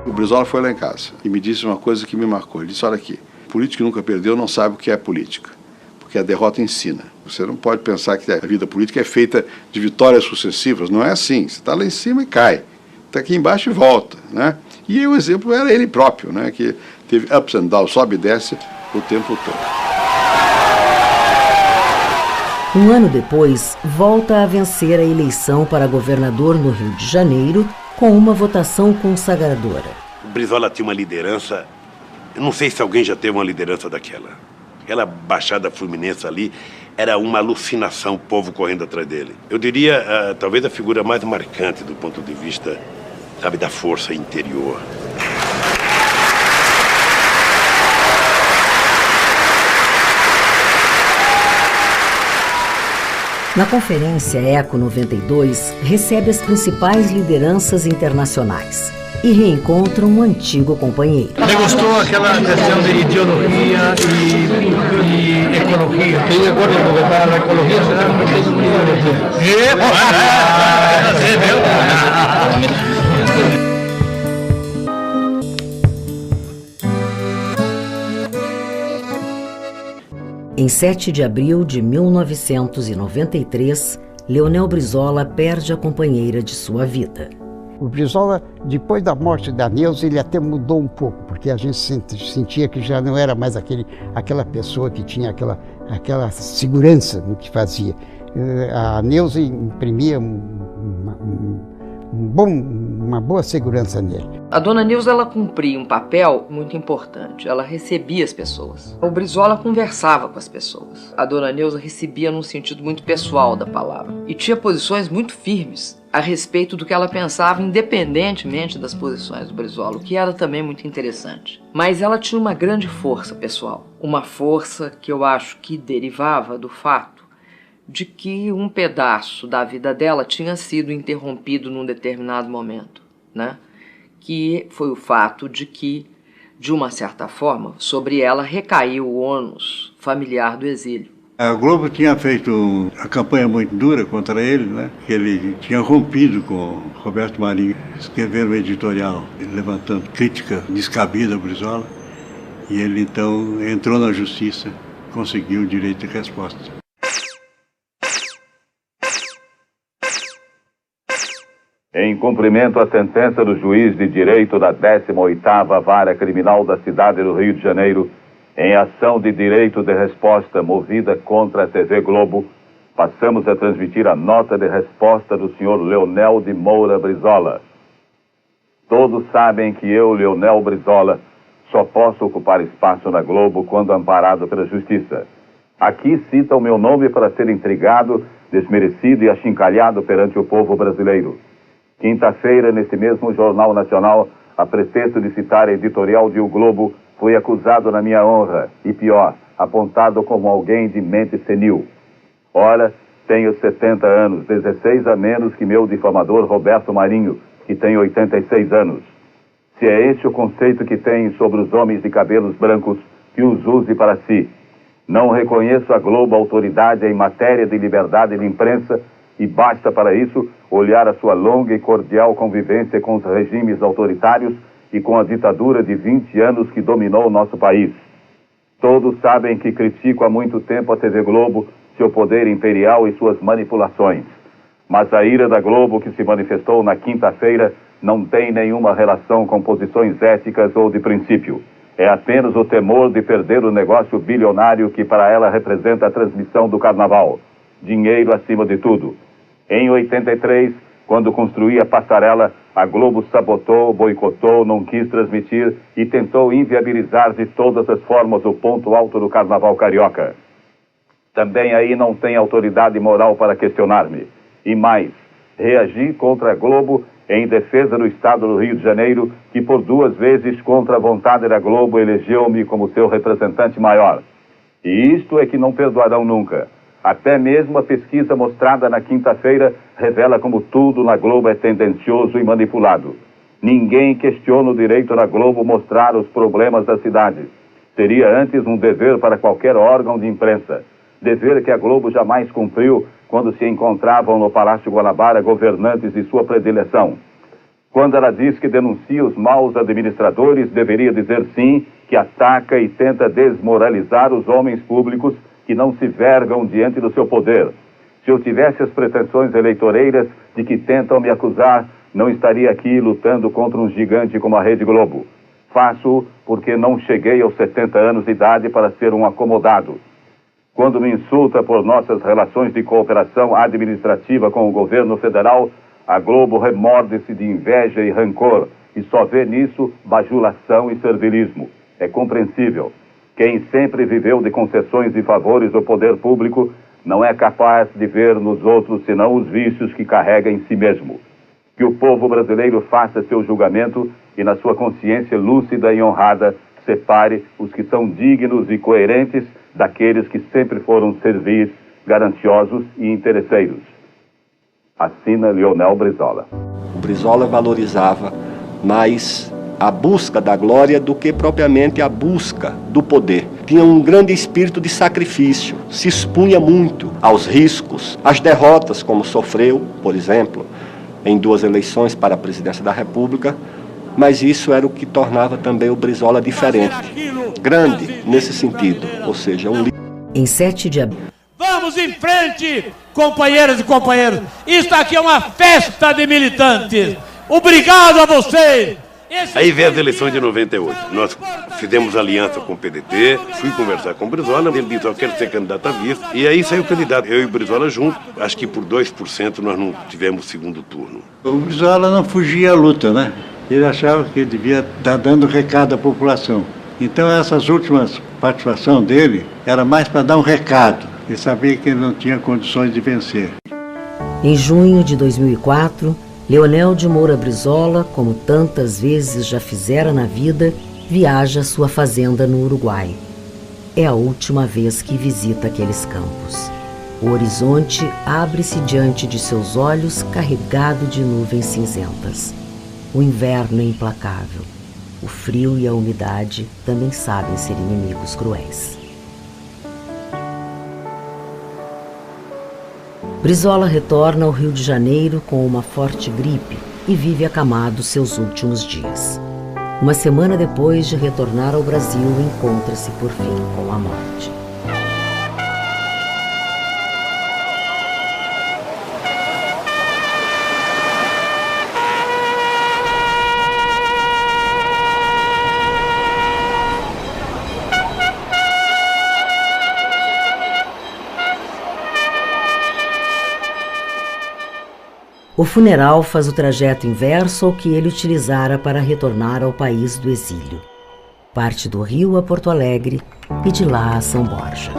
O Brizola foi lá em casa e me disse uma coisa que me marcou. Ele disse, olha aqui, político que nunca perdeu não sabe o que é política, porque a derrota ensina. Você não pode pensar que a vida política é feita de vitórias sucessivas, não é assim. Você está lá em cima e cai, está aqui embaixo e volta, né? E aí, o exemplo era ele próprio, né? Que teve ups and downs, sobe e desce o tempo todo. Um ano depois, volta a vencer a eleição para governador no Rio de Janeiro com uma votação consagradora. O Brizola tinha uma liderança, eu não sei se alguém já teve uma liderança daquela. Aquela Baixada Fluminense ali era uma alucinação, o povo correndo atrás dele. Eu diria, talvez a figura mais marcante do ponto de vista, sabe, da força interior. Na conferência ECO 92, recebe as principais lideranças internacionais e reencontra um antigo companheiro. Me gostou aquela questão de ideologia e ecologia. Estoy de acuerdo, porque para la ecología será mucha ideología. Em 7 de abril de 1993, Leonel Brizola perde a companheira de sua vida. O Brizola, depois da morte da Neuza, ele até mudou um pouco, porque a gente sentia que já não era mais aquela pessoa que tinha aquela segurança no que fazia. A Neuza imprimia uma boa segurança nele. A dona Neuza, ela cumpria um papel muito importante. Ela recebia as pessoas. O Brizola conversava com as pessoas. A dona Neuza recebia num sentido muito pessoal da palavra. E tinha posições muito firmes a respeito do que ela pensava, independentemente das posições do Brizola, o que era também muito interessante. Mas ela tinha uma grande força pessoal. Uma força que eu acho que derivava do fato de que um pedaço da vida dela tinha sido interrompido num determinado momento, né? Que foi o fato de que, de uma certa forma, sobre ela recaiu o ônus familiar do exílio. A Globo tinha feito uma campanha muito dura contra ele, né? Ele tinha rompido com Roberto Marinho, escrevendo um editorial levantando crítica descabida ao Brizola, e ele então entrou na justiça, conseguiu o direito de resposta. Em cumprimento à sentença do juiz de direito da 18ª Vara Criminal da cidade do Rio de Janeiro, em ação de direito de resposta movida contra a TV Globo, passamos a transmitir a nota de resposta do senhor Leonel de Moura Brizola. Todos sabem que eu, Leonel Brizola, só posso ocupar espaço na Globo quando amparado pela justiça. Aqui cita o meu nome para ser intrigado, desmerecido e achincalhado perante o povo brasileiro. Quinta-feira, nesse mesmo Jornal Nacional, a pretexto de citar a editorial de O Globo, fui acusado na minha honra, e pior, apontado como alguém de mente senil. Ora, tenho 70 anos, 16 a menos que meu difamador Roberto Marinho, que tem 86 anos. Se é esse o conceito que tem sobre os homens de cabelos brancos, que os use para si. Não reconheço a Globo autoridade em matéria de liberdade de imprensa, e basta para isso olhar a sua longa e cordial convivência com os regimes autoritários e com a ditadura de 20 anos que dominou o nosso país. Todos sabem que critico há muito tempo a TV Globo, seu poder imperial e suas manipulações. Mas a ira da Globo que se manifestou na quinta-feira não tem nenhuma relação com posições éticas ou de princípio. É apenas o temor de perder o negócio bilionário que para ela representa a transmissão do carnaval. Dinheiro acima de tudo. Em 83, quando construí a passarela, a Globo sabotou, boicotou, não quis transmitir e tentou inviabilizar de todas as formas o ponto alto do carnaval carioca. Também aí não tem autoridade moral para questionar-me. E mais, reagi contra a Globo em defesa do Estado do Rio de Janeiro, que por 2 vezes, contra a vontade da Globo, elegeu-me como seu representante maior. E isto é que não perdoarão nunca. Até mesmo a pesquisa mostrada na quinta-feira revela como tudo na Globo é tendencioso e manipulado. Ninguém questiona o direito da Globo mostrar os problemas da cidade. Seria antes um dever para qualquer órgão de imprensa. Dever que a Globo jamais cumpriu quando se encontravam no Palácio Guanabara governantes de sua predileção. Quando ela diz que denuncia os maus administradores, deveria dizer sim que ataca e tenta desmoralizar os homens públicos que não se vergam diante do seu poder. Se eu tivesse as pretensões eleitoreiras de que tentam me acusar, não estaria aqui lutando contra um gigante como a Rede Globo. Faço porque não cheguei aos 70 anos de idade para ser um acomodado. Quando me insulta por nossas relações de cooperação administrativa com o governo federal, a Globo remorde-se de inveja e rancor e só vê nisso bajulação e servilismo. É compreensível. Quem sempre viveu de concessões e favores do poder público não é capaz de ver nos outros senão os vícios que carrega em si mesmo. Que o povo brasileiro faça seu julgamento e, na sua consciência lúcida e honrada, separe os que são dignos e coerentes daqueles que sempre foram servis, gananciosos e interesseiros. Assina Leonel Brizola. O Brizola valorizava mais a busca da glória do que propriamente a busca do poder. Tinha um grande espírito de sacrifício, se expunha muito aos riscos, às derrotas, como sofreu, por exemplo, em 2 eleições para a presidência da República, mas isso era o que tornava também o Brizola diferente, grande nesse sentido, ou seja, um líder. Em 7 de abril. Vamos em frente, companheiras e companheiros. Isso aqui é uma festa de militantes. Obrigado a vocês. Aí veio as eleições de 98. Nós fizemos aliança com o PDT, fui conversar com o Brizola, ele disse, eu quero ser candidato a vice, e aí saiu o candidato, eu e o Brizola juntos, acho que por 2% nós não tivemos segundo turno. O Brizola não fugia à luta, né? Ele achava que devia estar dando recado à população. Então essas últimas participações dele era mais para dar um recado. Ele sabia que ele não tinha condições de vencer. Em junho de 2004, Leonel de Moura Brizola, como tantas vezes já fizera na vida, viaja à sua fazenda no Uruguai. É a última vez que visita aqueles campos. O horizonte abre-se diante de seus olhos carregado de nuvens cinzentas. O inverno é implacável. O frio e a umidade também sabem ser inimigos cruéis. Brizola retorna ao Rio de Janeiro com uma forte gripe e vive acamado seus últimos dias. Uma semana depois de retornar ao Brasil, encontra-se por fim com a morte. O funeral faz o trajeto inverso ao que ele utilizara para retornar ao país do exílio. Parte do Rio a Porto Alegre e de lá a São Borja.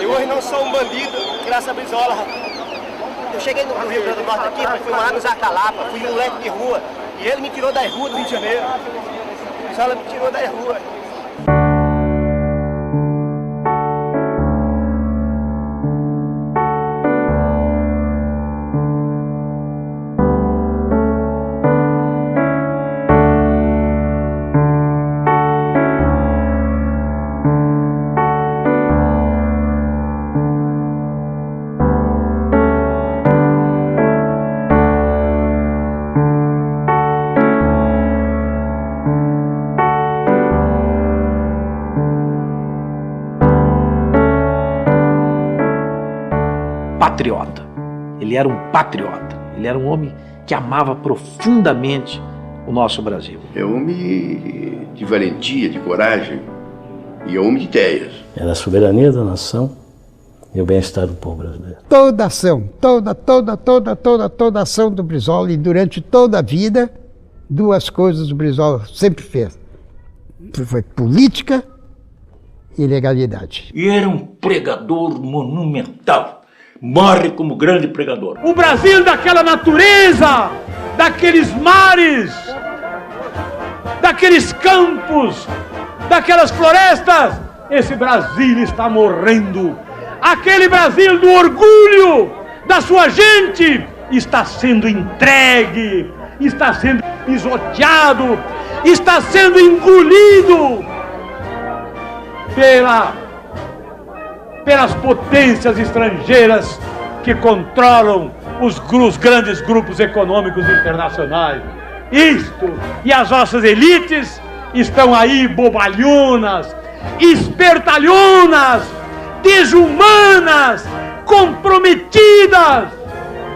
E hoje não sou um bandido, graças a Brizola. Eu cheguei no Rio Grande do Norte aqui, fui morar no Zacalapa, fui um moleque de rua. E ele me tirou das ruas do Rio de Janeiro. Brizola me tirou das ruas. Patriota. Ele era um patriota. Ele era um homem que amava profundamente o nosso Brasil. É homem de valentia, de coragem e homem de ideias. Era a soberania da nação e o bem-estar do povo brasileiro. Toda ação, toda ação do Brizola e durante toda a vida, duas coisas o Brizola sempre fez. Foi política e legalidade. E era um pregador monumental. Morre como grande pregador. O Brasil daquela natureza, daqueles mares, daqueles campos, daquelas florestas, esse Brasil está morrendo. Aquele Brasil do orgulho da sua gente está sendo entregue, está sendo pisoteado, está sendo engolido pelas potências estrangeiras que controlam os grandes grupos econômicos internacionais. Isto e as nossas elites estão aí bobalhonas, espertalhonas, desumanas, comprometidas.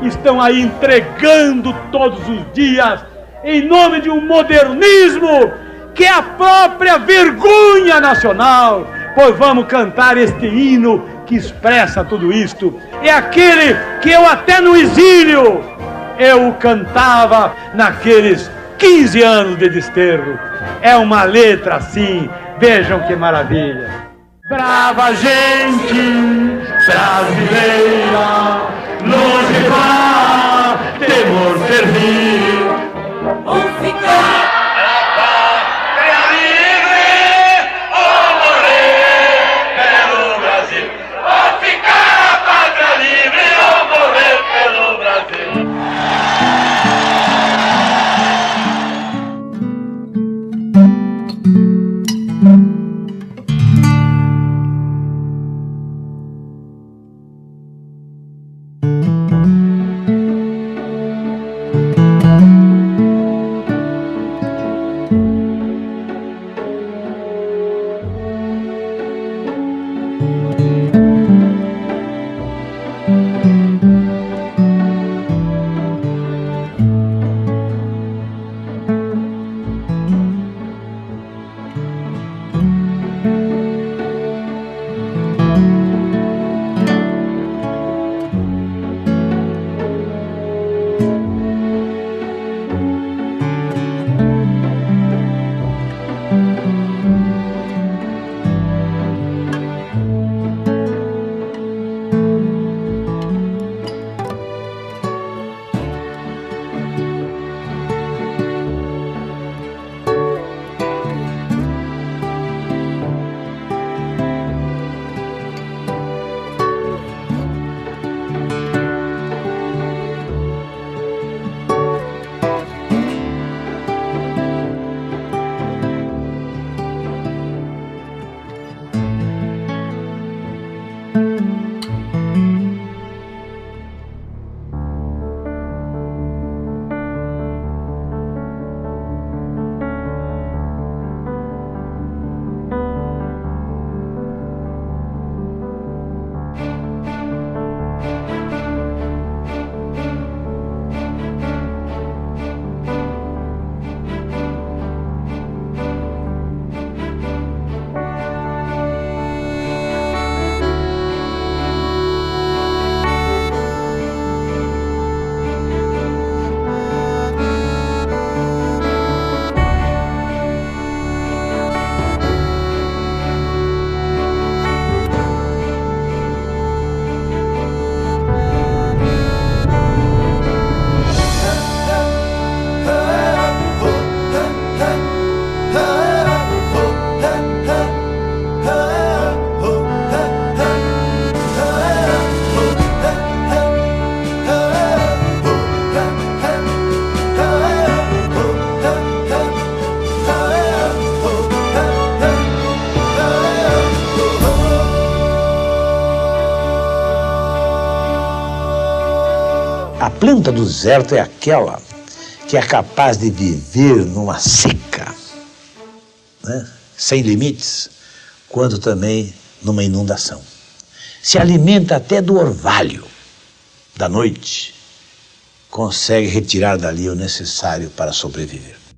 Estão aí entregando todos os dias em nome de um modernismo que é a própria vergonha nacional. Pois vamos cantar este hino que expressa tudo isto. É aquele que eu até no exílio eu cantava naqueles 15 anos de desterro. É uma letra assim, vejam que maravilha. Brava gente brasileira, longe vá, temor servir. ou ficar. A planta do deserto é aquela que é capaz de viver numa seca, né, sem limites, quanto também numa inundação. Se alimenta até do orvalho da noite, consegue retirar dali o necessário para sobreviver.